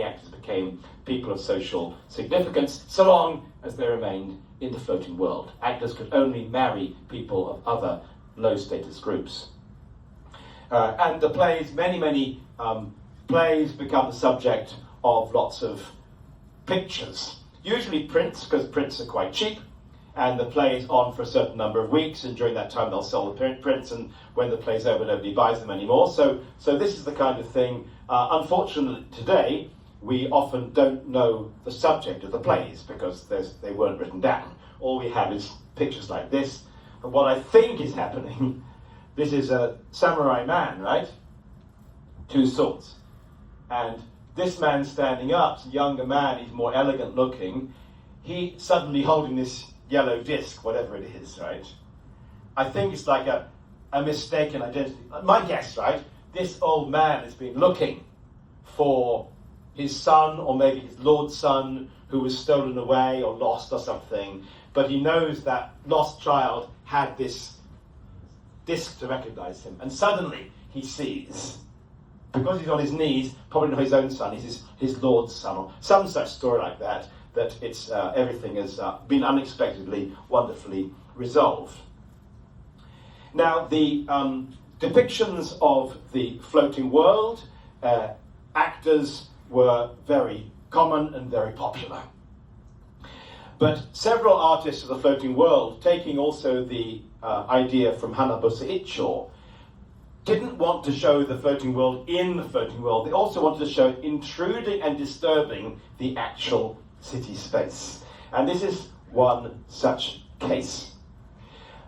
actors became people of social significance, so long as they remained in the floating world. Actors could only marry people of other low-status groups. And the plays, many plays become the subject of lots of pictures. Usually prints, because prints are quite cheap, and the play is on for a certain number of weeks, and during that time they'll sell the prints, and when the play's over, nobody buys them anymore. So this is the kind of thing. Unfortunately, today, we often don't know the subject of the plays, because they weren't written down. All we have is pictures like this. And what I think is happening, this is a samurai man, right? 2 swords. And this man standing up, a younger man, he's more elegant looking, he suddenly holding this yellow disc, whatever it is, right? I think it's like a mistaken identity. My guess, right? This old man has been looking for his son, or maybe his lord's son, who was stolen away or lost or something, but he knows that lost child had this disc to recognize him, and suddenly he sees, because he's on his knees, probably not his own son, he's his lord's son, or some such story like that it's everything has been unexpectedly, wonderfully resolved. Now, the depictions of the floating world, actors were very common and very popular. But several artists of the floating world, taking also the idea from Hanabusa Icho, didn't want to show the floating world in the floating world. They also wanted to show it intruding and disturbing the actual city space. And this is one such case.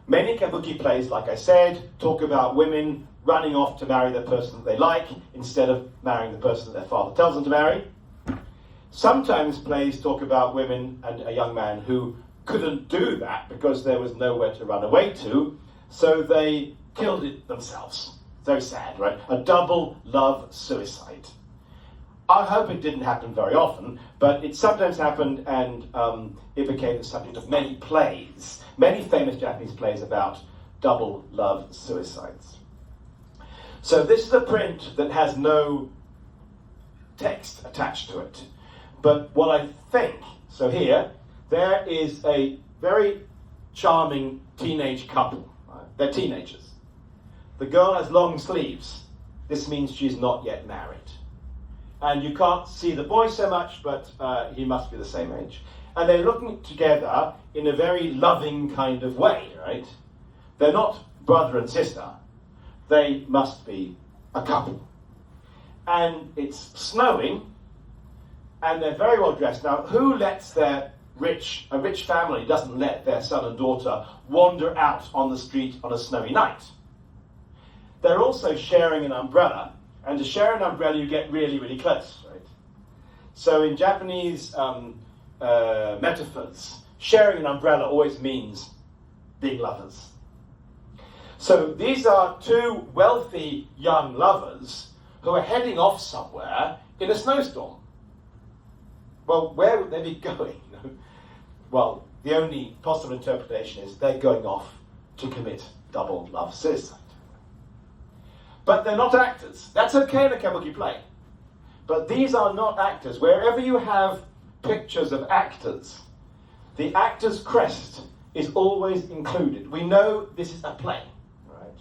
Many kabuki plays, like I said, talk about women running off to marry the person that they like instead of marrying the person that their father tells them to marry. Sometimes plays talk about women and a young man who couldn't do that because there was nowhere to run away to, so they killed it themselves. Very sad, right? A double love suicide. I hope it didn't happen very often, but it sometimes happened, and it became the subject of many plays, many famous Japanese plays about double love suicides. So this is a print that has no text attached to it. But what I think, so here, there is a very charming teenage couple. Right? They're teenagers. The girl has long sleeves. This means she's not yet married. And you can't see the boy so much, but he must be the same age. And they're looking together in a very loving kind of way, right? They're not brother and sister. They must be a couple. And it's snowing, and they're very well dressed. Now, who lets a rich family doesn't let their son and daughter wander out on the street on a snowy night? They're also sharing an umbrella, and to share an umbrella you get really, really close, right? So in Japanese metaphors, sharing an umbrella always means being lovers. So these are 2 wealthy young lovers who are heading off somewhere in a snowstorm. Well, where would they be going? Well, the only possible interpretation is they're going off to commit double love suicide. But they're not actors. That's okay in a kabuki play. But these are not actors. Wherever you have pictures of actors, the actor's crest is always included. We know this is a play, right?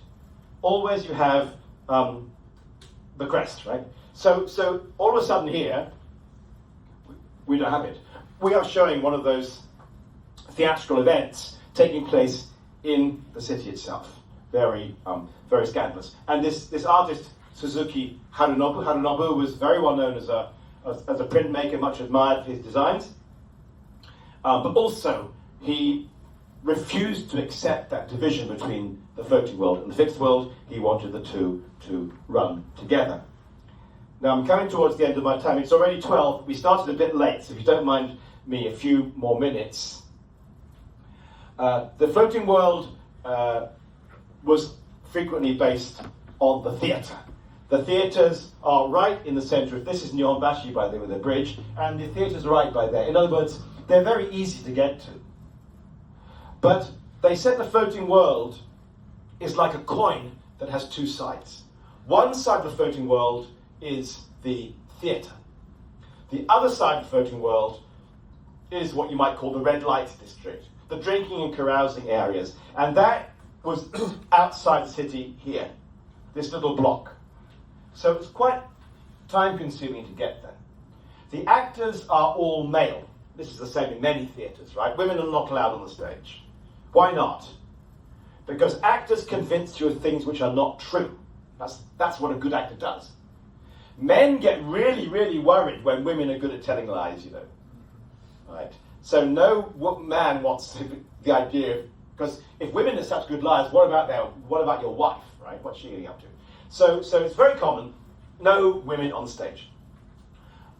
Always you have the crest, right? So all of a sudden here, we don't have it. We are showing one of those theatrical events taking place in the city itself. Very scandalous. And this artist Suzuki Harunobu. Harunobu was very well known as a printmaker, much admired for his designs. But also, he refused to accept that division between the floating world and the fixed world. He wanted the two to run together. Now, I'm coming towards the end of my time. It's already 12. We started a bit late, so if you don't mind me a few more minutes. The floating world was frequently based on the theatre. The theatres are right in the centre of this is Nihonbashi, by the way, with the bridge, and the theatre's right by there. In other words, they're very easy to get to. But they said the floating world is like a coin that has two sides. One side of the floating world is the theatre. The other side of the floating world is what you might call the red light district, the drinking and carousing areas. And that was outside the city here, this little block. So it's quite time-consuming to get there. The actors are all male. This is the same in many theatres, right? Women are not allowed on the stage. Why not? Because actors convince you of things which are not true. That's what a good actor does. Men get really, really worried when women are good at telling lies, you know. Right? So no man wants the idea of, because if women are such good liars, what about your wife, right? What's she getting up to? So it's very common, no women on stage.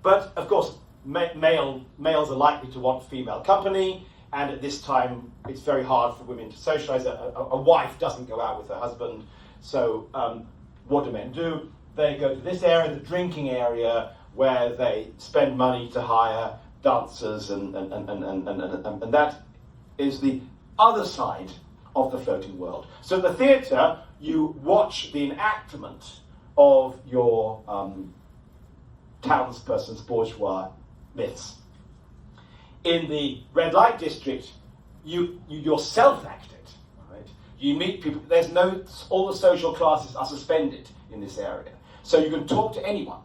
But of course, males are likely to want female company, and at this time, it's very hard for women to socialize. A wife doesn't go out with her husband, so what do men do? They go to this area, the drinking area, where they spend money to hire dancers, and that is the other side of the floating world. So at the theatre, you watch the enactment of your townsperson's bourgeois myths. In the red light district, you yourself act it. Right? You meet people. All the social classes are suspended in this area, so you can talk to anyone.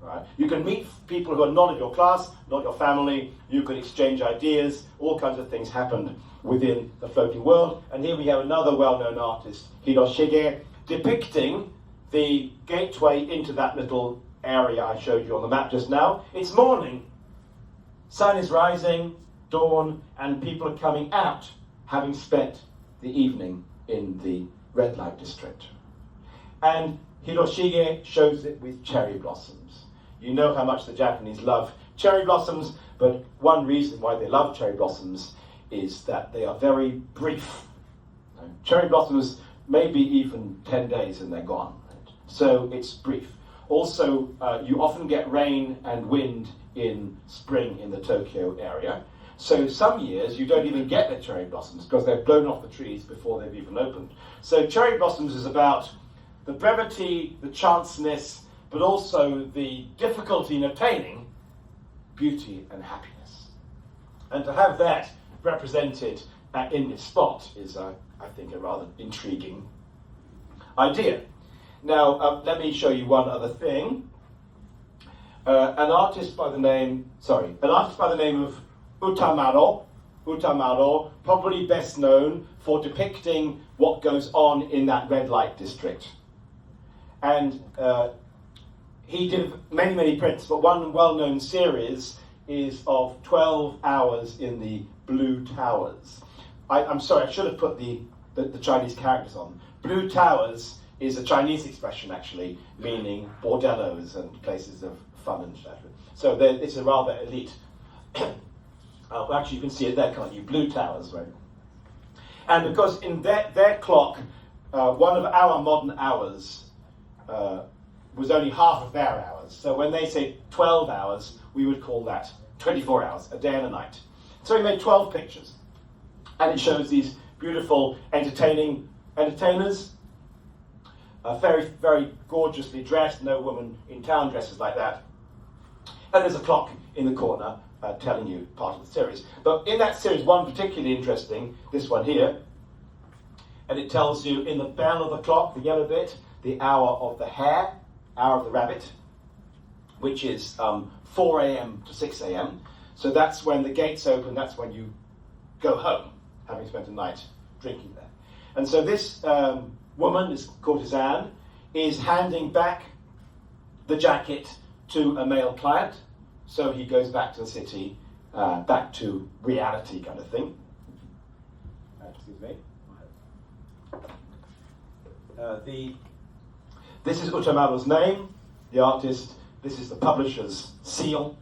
Right? You can meet people who are not of your class, not your family. You can exchange ideas. All kinds of things happened within the floating world. And here we have another well-known artist, Hiroshige, depicting the gateway into that little area I showed you on the map just now. It's morning. Sun is rising, dawn, and people are coming out, having spent the evening in the red light district. And Hiroshige shows it with cherry blossoms. You know how much the Japanese love cherry blossoms, but one reason why they love cherry blossoms is that they are very brief. Cherry blossoms maybe even 10 days and they're gone. Right? So it's brief. Also, you often get rain and wind in spring in the Tokyo area. So some years you don't even get the cherry blossoms because they've blown off the trees before they've even opened. So cherry blossoms is about the brevity, the chanceness, but also the difficulty in attaining beauty and happiness. And to have that represented in this spot is, I think, a rather intriguing idea. Now, let me show you one other thing. An artist by the name of Utamaro, probably best known for depicting what goes on in that red light district. And he did many, many prints, but one well-known series is of 12 hours in the Blue Towers. I'm sorry, I should have put the Chinese characters on. Blue Towers is a Chinese expression, actually, meaning bordellos and places of fun and stuff. So it's a rather elite. Actually, you can see it there, can't you? Blue Towers, right? And because in their clock, one of our modern hours was only half of their hours. So when they say 12 hours, we would call that 24 hours, a day and a night. So he made 12 pictures. And it shows these beautiful, entertainers, very, very gorgeously dressed. No woman in town dresses like that. And there's a clock in the corner telling you part of the series. But in that series, one particularly interesting, this one here, and it tells you in the bell of the clock, the yellow bit, the hour of the hare, hour of the rabbit, which is 4 a.m. to 6 a.m. So that's when the gates open, that's when you go home, having spent a night drinking there. And so this woman, this courtesan, is handing back the jacket to a male client. So he goes back to the city, back to reality kind of thing. Excuse me. This is Utamaru's name, the artist. This is the publisher's seal.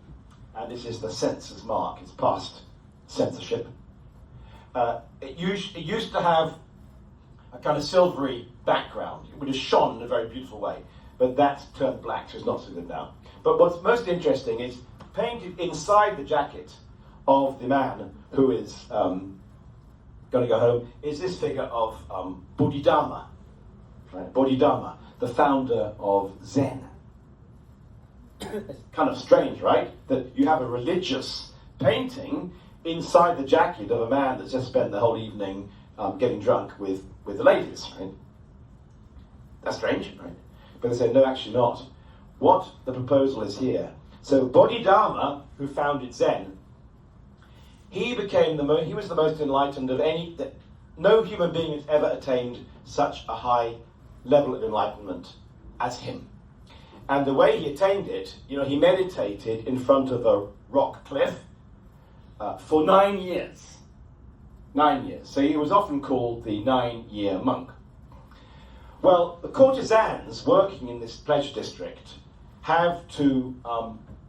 And this is the censor's mark. It's past censorship. It used to have a kind of silvery background. It would have shone in a very beautiful way. But that's turned black, so it's not so good now. But what's most interesting is painted inside the jacket of the man who is going to go home is this figure of Bodhidharma. Right? Bodhidharma, the founder of Zen. It's kind of strange, right? That you have a religious painting inside the jacket of a man that's just spent the whole evening getting drunk with the ladies, right? That's strange, right? But they say, no, actually not. What the proposal is here. So Bodhidharma, who founded Zen, he became he was the most enlightened of any. No human being has ever attained such a high level of enlightenment as him. And the way he attained it, he meditated in front of a rock cliff for 9 years. 9 years. So he was often called the 9-year monk. Well, the courtesans working in this pleasure district have to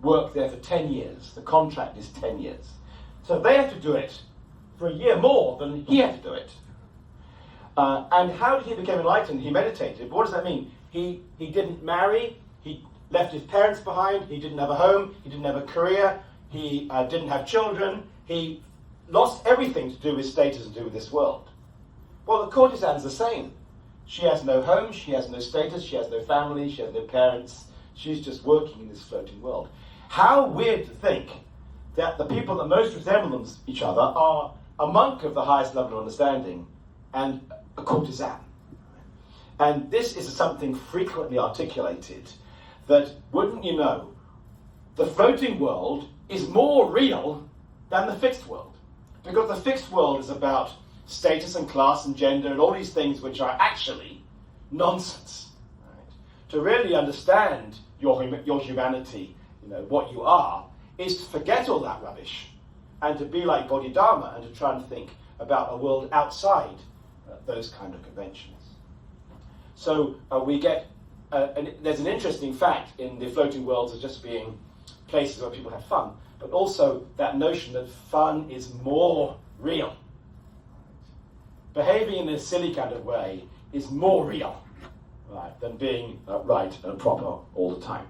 work there for 10 years. The contract is 10 years. So they have to do it for a year more than he had to do it. And how did he become enlightened? He meditated. But what does that mean? He didn't marry. He left his parents behind. He didn't have a home. He didn't have a career. He didn't have children. He lost everything to do with status and to do with this world. Well, the courtesan's the same. She has no home. She has no status. She has no family. She has no parents. She's just working in this floating world. How weird to think that the people that most resemble each other are a monk of the highest level of understanding and a courtesan. And this is something frequently articulated, that, wouldn't you know, the floating world is more real than the fixed world. Because the fixed world is about status and class and gender and all these things which are actually nonsense. Right? To really understand your humanity, what you are, is to forget all that rubbish and to be like Bodhidharma and to try and think about a world outside those kind of conventions. So we get, there's an interesting fact in the floating worlds as just being places where people have fun, but also that notion that fun is more real. Behaving in a silly kind of way is more real, right, than being right and proper all the time.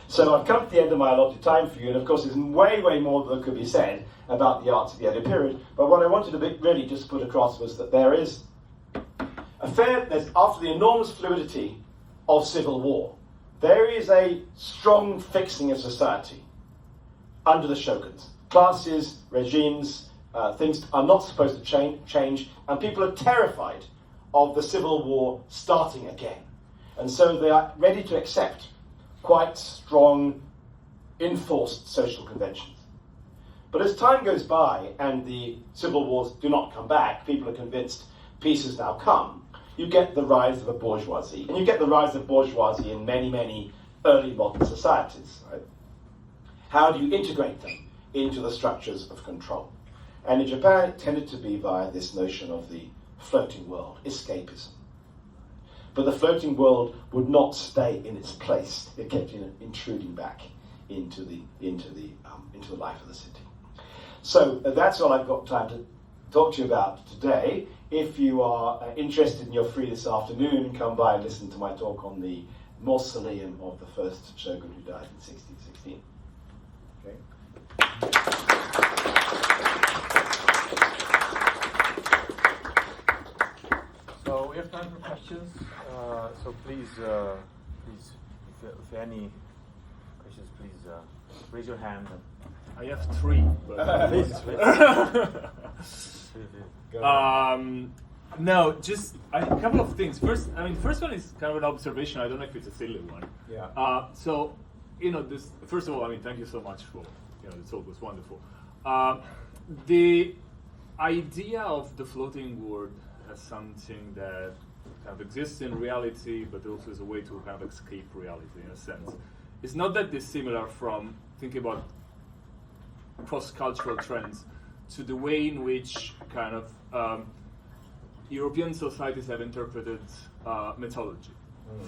So I've come to the end of my allotted time for you, and of course there's way, way more that could be said about the arts of the Edo period, but what I wanted to really just put across was that there's after the enormous fluidity of civil war, there is a strong fixing of society under the shoguns. Classes, regimes, things are not supposed to change, and people are terrified of the civil war starting again. And so they are ready to accept quite strong, enforced social conventions. But as time goes by and the civil wars do not come back, people are convinced peace has now come, you get the rise of a bourgeoisie. And you get the rise of bourgeoisie in many, many early modern societies. Right? How do you integrate them into the structures of control? And in Japan, it tended to be via this notion of the floating world, escapism. But the floating world would not stay in its place. It kept intruding back into the life of the city. So that's all I've got time to talk to you about today. If you are interested and you're free this afternoon, come by and listen to my talk on the mausoleum of the first shogun who died in 1616. Okay. So we have time for questions. So please, if any questions, please raise your hand. I have three. But Please. No, just a couple of things. First one is kind of an observation. I don't know if it's a silly one. Yeah. So, first of all, thank you so much for, the talk was wonderful. The idea of the floating world as something that kind of exists in reality, but also is a way to kind of escape reality in a sense. It's not that dissimilar from thinking about cross-cultural trends to the way in which kind of European societies have interpreted mythology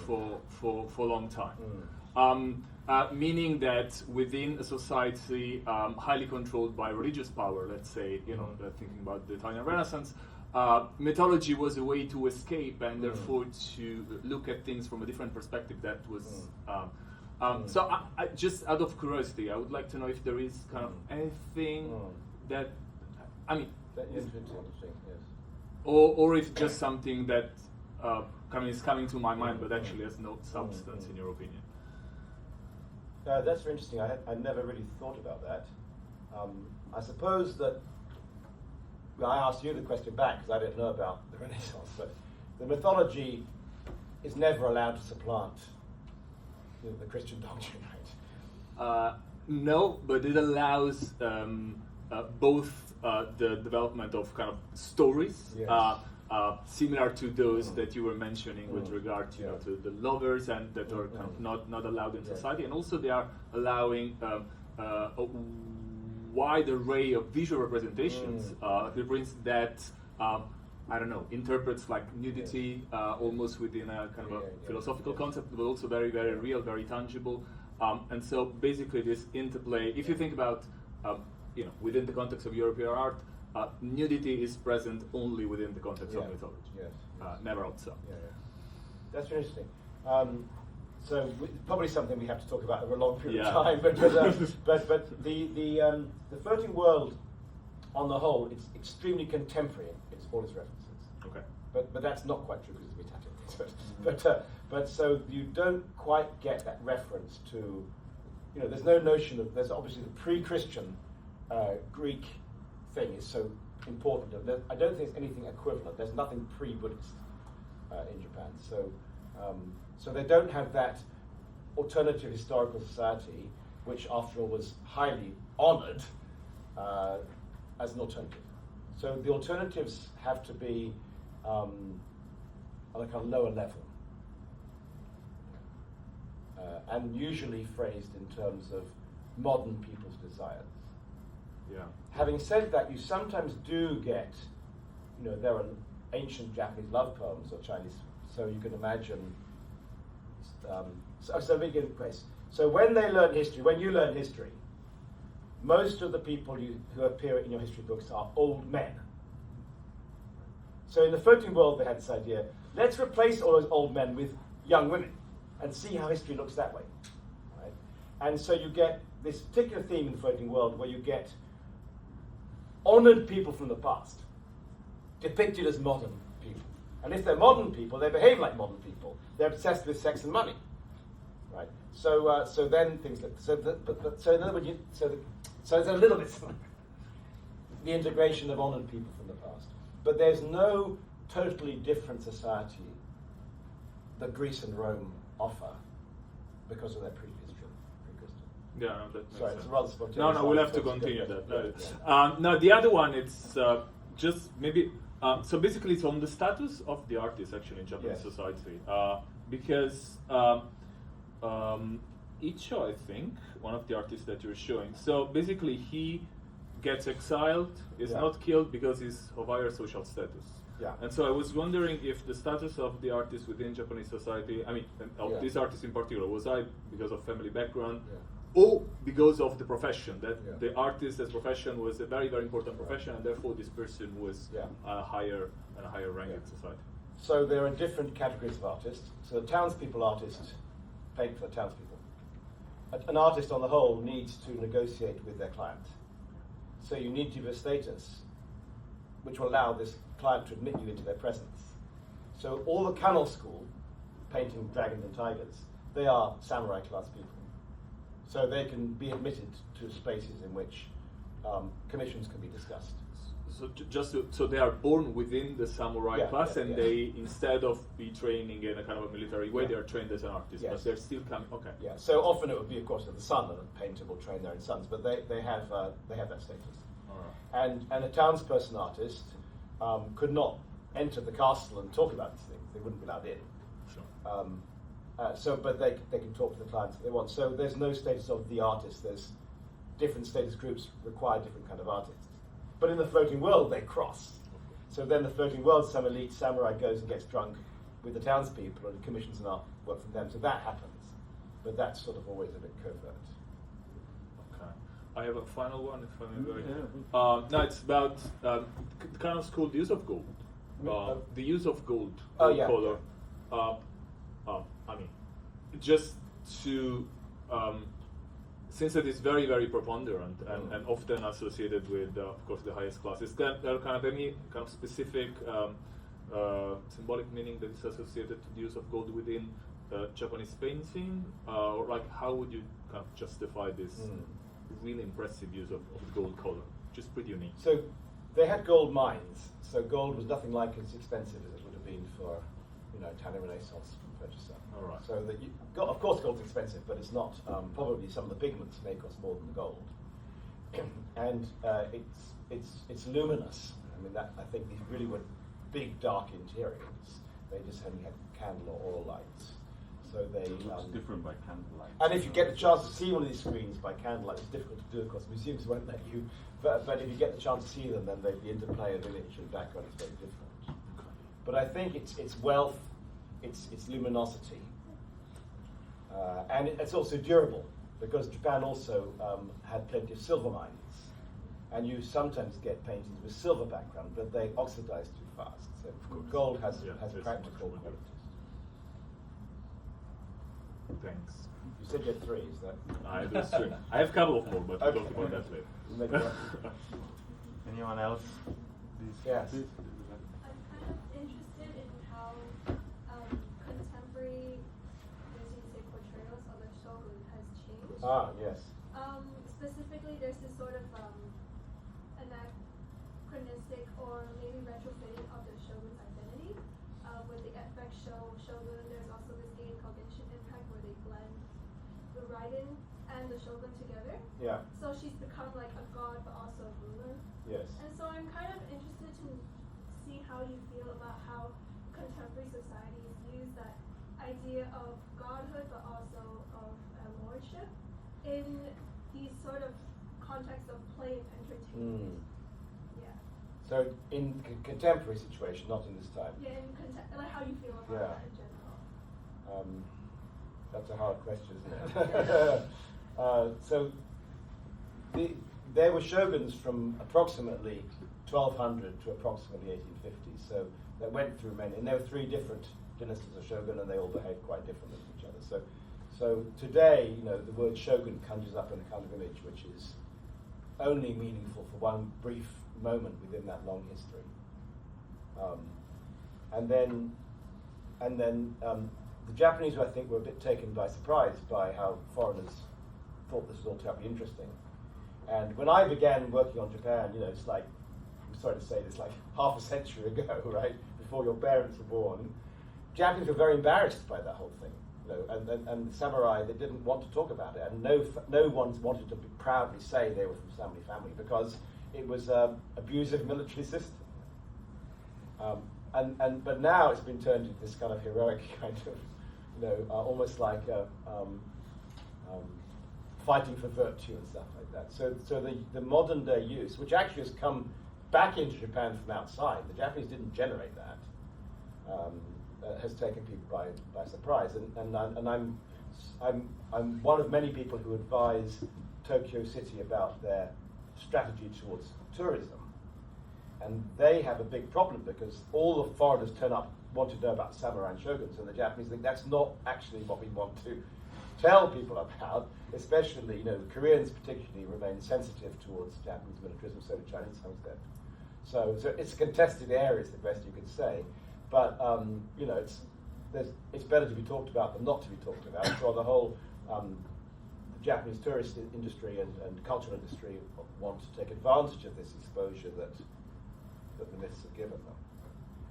for a long time. Meaning that within a society highly controlled by religious power, let's say, thinking about the Italian Renaissance, mythology was a way to escape and therefore to look at things from a different perspective that was... So I just out of curiosity, I would like to know if there is kind of anything that, I mean... That is interesting, yes. Or if just something that is coming to my mind but actually has no substance in your opinion. That's very interesting. I never really thought about that. I suppose that, well, I asked you the question back because I didn't know about the Renaissance, but the mythology is never allowed to supplant the Christian doctrine, right? No, but it allows both the development of kind of stories, Yes. similar to those that you were mentioning with regard to, to the lovers and that are kind of not allowed in society, and also they are allowing a wide array of visual representations, that I don't know, interprets like nudity almost within a kind of a philosophical concept, but also very, very real, very tangible. And so basically this interplay, if you think about, within the context of European art, nudity is present only within the context of mythology, never outside. That's interesting. So probably something we have to talk about over a long period of time. But the floating world, on the whole, it's extremely contemporary. It's all its references. Okay. But that's not quite true because we touch it. But so you don't quite get that reference to, there's no notion of. There's obviously the pre-Christian Greek thing is so important. I don't think there's anything equivalent. There's nothing pre-Buddhist in Japan. So they don't have that alternative historical society, which after all was highly honoured as an alternative. So the alternatives have to be on a kind of lower level, and usually phrased in terms of modern people's desires. Yeah. Having said that, you sometimes do get, there are ancient Japanese love poems or Chinese, so you can imagine. So begin place. So when you learn history, most of the people who appear in your history books are old men. So in the floating world, they had this idea: let's replace all those old men with young women, and see how history looks that way. Right? And so you get this particular theme in the floating world where you get honoured people from the past depicted as modern people. And if they're modern people, they behave like modern people. They're obsessed with sex and money, right? So then things like so in other words, so there's a little bit the integration of honoured people from the past, but there's no totally different society that Greece and Rome offer because of their prehistory. Yeah, no, that makes Sorry, sense. it's a rather spontaneous. No, we'll have to continue that. No, the other one, it's just maybe. So basically, it's on the status of the artist actually in Japanese society, because Icho, I think, one of the artists that you're showing. So basically, he gets exiled, is not killed because he's of higher social status. Yeah. And so I was wondering if the status of the artist within Japanese society, I mean, of this artist in particular, was I because of family background? Or because of the profession, that the artist as profession was a very, very important profession, and therefore this person was a higher rank in society. So there are different categories of artists. So the townspeople artist paid for the townspeople. An artist on the whole needs to negotiate with their client. So you need to have a status which will allow this client to admit you into their presence. So all the Canal School, painting dragons and tigers, they are samurai class people. So they can be admitted to spaces in which commissions can be discussed. So so they are born within the samurai class, and they, instead of be training in a kind of a military way, they are trained as an artist, but they're still coming. Okay. Yeah. So often it would be, of course, the son, and a painter will train their own sons, but they have that status. All right. And a townsperson artist could not enter the castle and talk about these things. they wouldn't be allowed in. Sure. But they can talk to the clients if they want. So there's no status of the artist. There's different status groups require different kind of artists. But in the floating world, they cross. So then the floating world, some elite samurai goes and gets drunk with the townspeople and commissions an artwork from them. So that happens. But that's sort of always a bit covert. Okay. I have a final one, if I may. No, it's about the kind of school, the use of gold. The use of gold, color. I mean, just to, since it is very, very preponderant and often associated with, of course, the highest classes, there are kind of any kind of specific symbolic meaning that is associated to the use of gold within Japanese painting, or like how would you kind of justify this really impressive use of gold color, which is pretty unique? So they had gold mines. So gold was nothing like as expensive as it would have been for, Italian Renaissance purchaser. All right. So that of course, gold's expensive, but it's not. Probably some of the pigments may cost more than the gold, and it's luminous. I mean, I think these really were big, dark interiors. They just only had candle or oil lights. So they looks different by candlelight. And if you get the chance to see one of these screens by candlelight, it's difficult to do. Of course, museums won't let you. But if you get the chance to see them, then the interplay of image and background is very different. But I think it's wealth, it's luminosity, and it's also durable, because Japan also had plenty of silver mines, and you sometimes get paintings with silver background, but they oxidize too fast. So gold has practical qualities. Thanks. You said you had 3, is that? That's true. I have a couple of more, but we'll talk about that later. Anyone else? Please. Yes. Please. I'm kind of interested in how contemporary, portrayals of the shogun has changed. Ah, yes. Specifically, there's this sort of anachronistic or maybe retrofitting of the shogun's identity. With the FX shogun, there's also this game called Genshin Impact where they blend the Raiden and the shogun together. Yeah. So she's become like a god but also a ruler. Yes. And so I'm kind of interested to see how you feel about how contemporary societies use that idea of godhood but also of lordship in these sort of contexts of play and entertainment. Yeah. So in contemporary situation, not in this time. Yeah, like how you feel about that in general. That's a hard question, isn't it? So there were shoguns from approximately 1200 to approximately 1850. So that went through many, and there were 3 different dynasties of shogun, and they all behaved quite differently from each other. So today, the word shogun conjures up in a kind of image which is only meaningful for one brief moment within that long history. And then the Japanese, I think, were a bit taken by surprise by how foreigners thought this was all terribly interesting. And when I began working on Japan, it's like, I'm sorry to say this, like half a century ago, right, before your parents were born, Japanese were very embarrassed by that whole thing. And the samurai, they didn't want to talk about it, and no one wanted to proudly say they were from samurai family because it was an abusive military system. But now it's been turned into this kind of heroic kind of, almost like fighting for virtue and stuff like that. So the modern day use, which actually has come back into Japan from outside, the Japanese didn't generate that, has taken people by surprise. And I'm one of many people who advise Tokyo City about their strategy towards tourism. And they have a big problem because all the foreigners turn up, want to know about samurai and shoguns, and the Japanese think that's not actually what we want to tell people about, especially, Koreans particularly remain sensitive towards Japanese militarism, so do Chinese to some extent. So it's a contested area, is the best you could say. But, it's better to be talked about than not to be talked about. So the whole the Japanese tourist industry and cultural industry want to take advantage of this exposure that the myths have given them.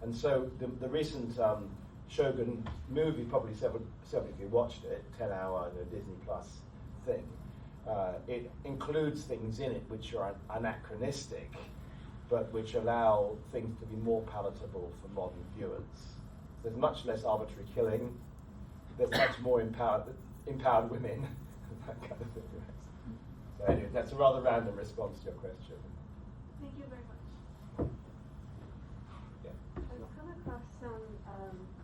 And so the recent Shogun movie, probably several of you watched it, 10-hour Disney Plus thing. It includes things in it which are anachronistic, but which allow things to be more palatable for modern viewers. There's much less arbitrary killing. There's much more empowered women. That kind of thing. So anyway, that's a rather random response to your question. Thank you very much. Yeah. I've come across some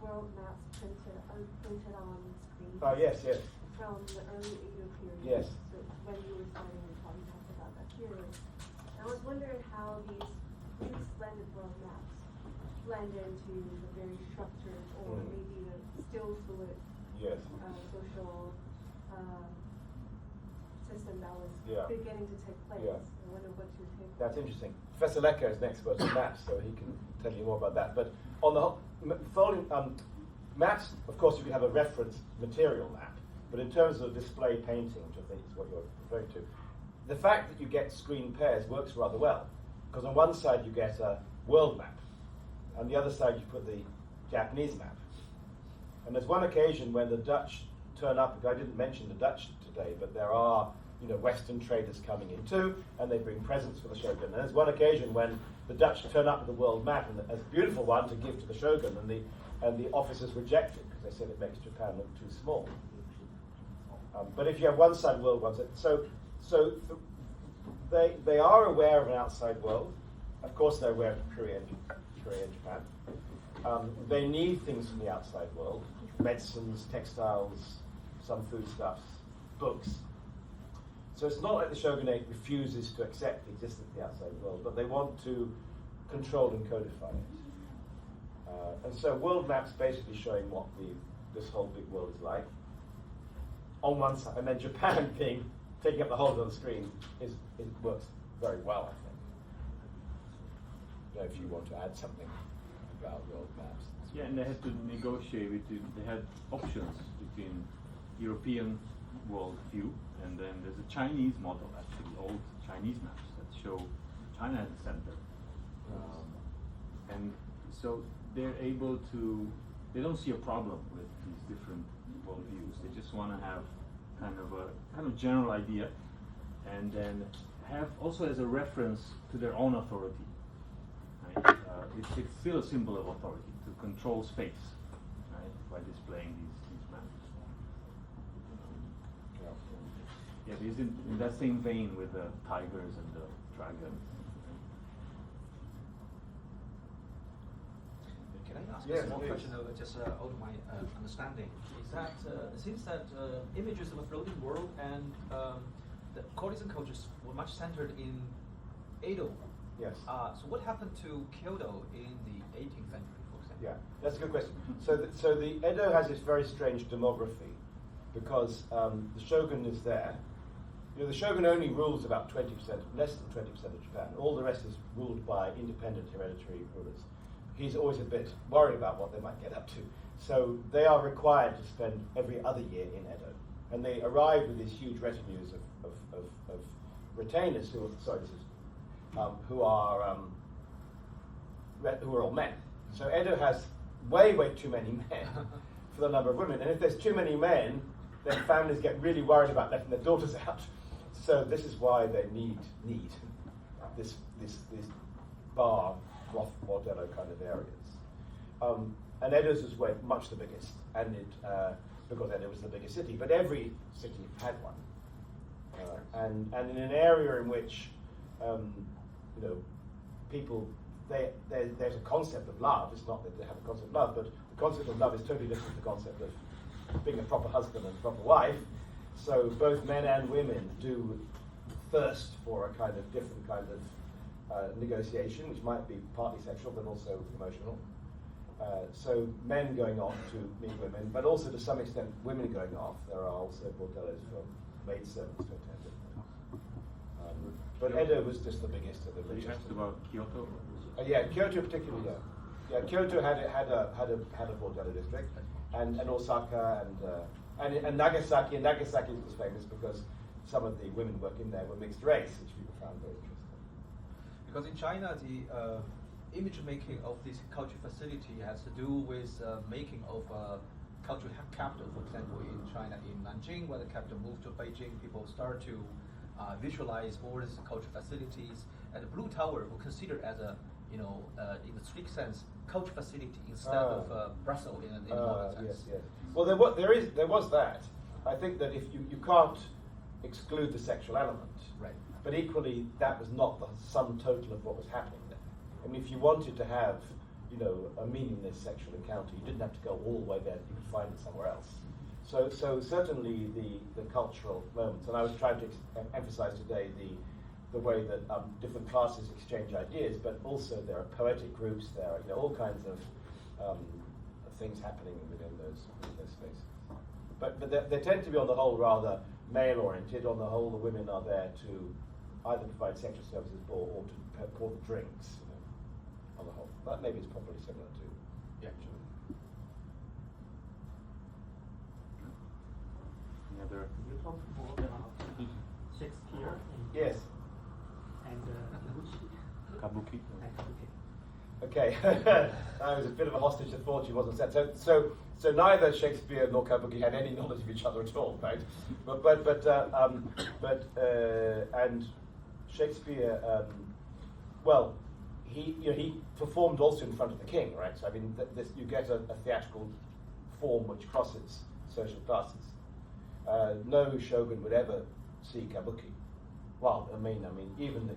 world maps printed on screen. Oh yes, yes. From the early AVA period. Yes. So when you were studying, we probably talked about that period. I was wondering how these really splendid world maps blend into the very structured or maybe the still fluid Yes. social system that was beginning to take place. Yeah. I wonder what you think. That's interesting. Professor Leca is an expert on maps, so he can tell you more about that. But on the whole, maps, of course, you can have a reference material map. But in terms of display painting, which I think is what you're referring to, the fact that you get screen pairs works rather well. Because on one side you get a world map, on the other side you put the Japanese map. And there's one occasion when the Dutch turn up. I didn't mention the Dutch today, but there are Western traders coming in too, and they bring presents for the shogun. And there's one occasion when the Dutch turn up with a world map, and as a beautiful one to give to the shogun, and the officers reject it because they said it makes Japan look too small. But if you have one side world, one side, they are aware of an outside world. Of course, they're aware of Korea and Japan. They need things from the outside world: medicines, textiles, some foodstuffs, books. So it's not like the shogunate refuses to accept the existence of the outside world, but they want to control and codify it. And so world maps basically showing what this whole big world is like on one side, and then Japan taking up the whole of the screen works very well, I think. If you want to add something about world maps. Yeah, and they had to negotiate they had options between European world view, and then there's a Chinese model, actually, old Chinese maps that show China as the center. And so they're able to, they don't see a problem with these different world views. They just want to have kind of general idea, and then have also as a reference to their own authority. Right? It's still a symbol of authority to control space, right, by displaying these maps. Yeah, but in that same vein with the tigers and the dragons. Can I ask Yes, a small please. question, just out of my understanding? Is that it seems that images of a floating world and the courtesan cultures were much centered in Edo. Yes. So what happened to Kyoto in the 18th century, for example? Yeah, that's a good question. So the Edo has this very strange demography because the shogun is there. The shogun only rules about 20%, less than 20% of Japan. All the rest is ruled by independent hereditary rulers. He's always a bit worried about what they might get up to. So they are required to spend every other year in Edo. And they arrive with these huge retinues of retainers who are all men. So Edo has way too many men for the number of women. And if there's too many men, then families get really worried about letting their daughters out. So this is why they need this bar, broth, bordello kind of areas. And Edo's was much the biggest, and because Edo was the biggest city, but every city had one. And in an area in which people, there's a concept of love. It's not that they have a concept of love, but the concept of love is totally different from the concept of being a proper husband and a proper wife. So both men and women do thirst for a kind of different kind of negotiation, which might be partly sexual but also emotional. So men going off to meet women, but also to some extent women going off. There are also bordellos for maidservants to attend it. But Edo was just the biggest of the You richest. asked about Kyoto? Yeah, Kyoto particularly. Yeah, Kyoto had a bordello district, and Osaka and Nagasaki. And Nagasaki was famous because some of the women working there were mixed race, which people found very interesting. Because in China, the image making of this culture facility has to do with making of cultural capital. For example, in China, in Nanjing, when the capital moved to Beijing, people start to visualize all these cultural facilities. And the Blue Tower was considered as a in the strict sense, culture facility instead of Brussels in a modern sense. Yes. Well, there was that. I think that if you can't exclude the sexual element, Right. but equally that was not the sum total of what was happening there. I mean, if you wanted to have, a meaningless sexual encounter, you didn't have to go all the way there. You could find it somewhere else. So certainly the cultural moments, and I was trying to emphasize today the way that different classes exchange ideas, but also there are poetic groups, there are all kinds of things happening within those spaces. But they tend to be on the whole rather male-oriented. On the whole, the women are there to either provide sexual services or to pour the drinks. On the whole, that maybe is probably similar to the actual. Any other? You talked more about Shakespeare Yes. and Kabuki. Okay, I was a bit of a hostage to fortune, wasn't it? So neither Shakespeare nor Kabuki had any knowledge of each other at all, right? And Shakespeare, well, he performed also in front of the king, right? So I mean, you get a theatrical form which crosses social classes. No shogun would ever see Kabuki. Well, I mean, even the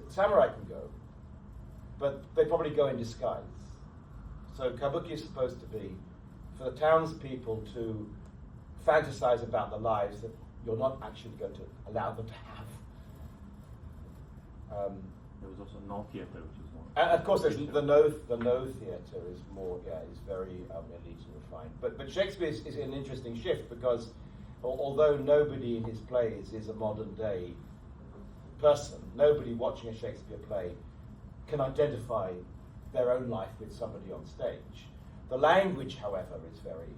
samurai can go, but they probably go in disguise. So Kabuki is supposed to be for the townspeople to fantasize about the lives that you're not actually going to allow them to have. There was also no theater, which is more. And of course, there's the no theatre is more, is very elite and refined. But Shakespeare is an interesting shift because although nobody in his plays is a modern day person, nobody watching a Shakespeare play can identify their own life with somebody on stage. The language, however, is very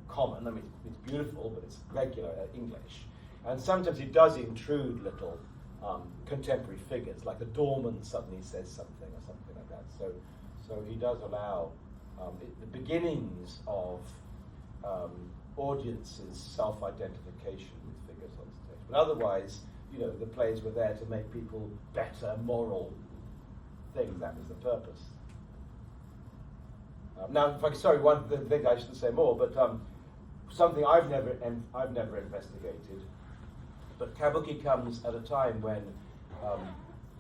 common. I mean, it's beautiful, but it's regular English. And sometimes it does intrude little contemporary figures, like the doorman suddenly says something or something like that. So he does allow the beginnings of audiences' self-identification with figures on stage. But otherwise, the plays were there to make people better, moral things. That was the purpose. Now, one thing I shouldn't say more, but something I've never investigated. But Kabuki comes at a time when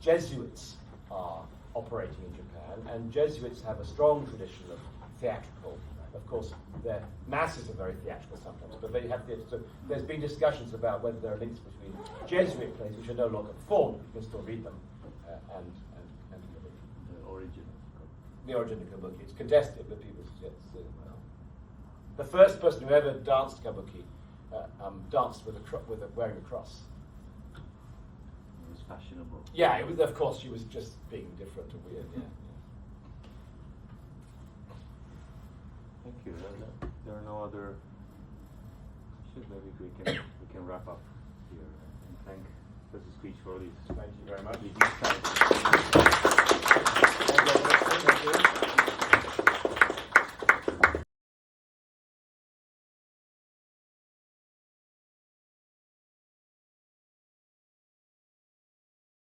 Jesuits are operating in Japan, and Jesuits have a strong tradition of theatrical. Of course, their masses are very theatrical sometimes, but they have theatre. So there's been discussions about whether there are links between Jesuit plays, which are no longer performed, you can still read them, and The origin. the origin of Kabuki. It's contested, but people suggest the first person who ever danced Kabuki danced with wearing a cross. It was fashionable. Yeah, it was, of course, she was just being different and weird. Yeah. Thank you. There are no other questions. Maybe we can wrap up here and thank Professor Screech for this. Thank you very much. These insights.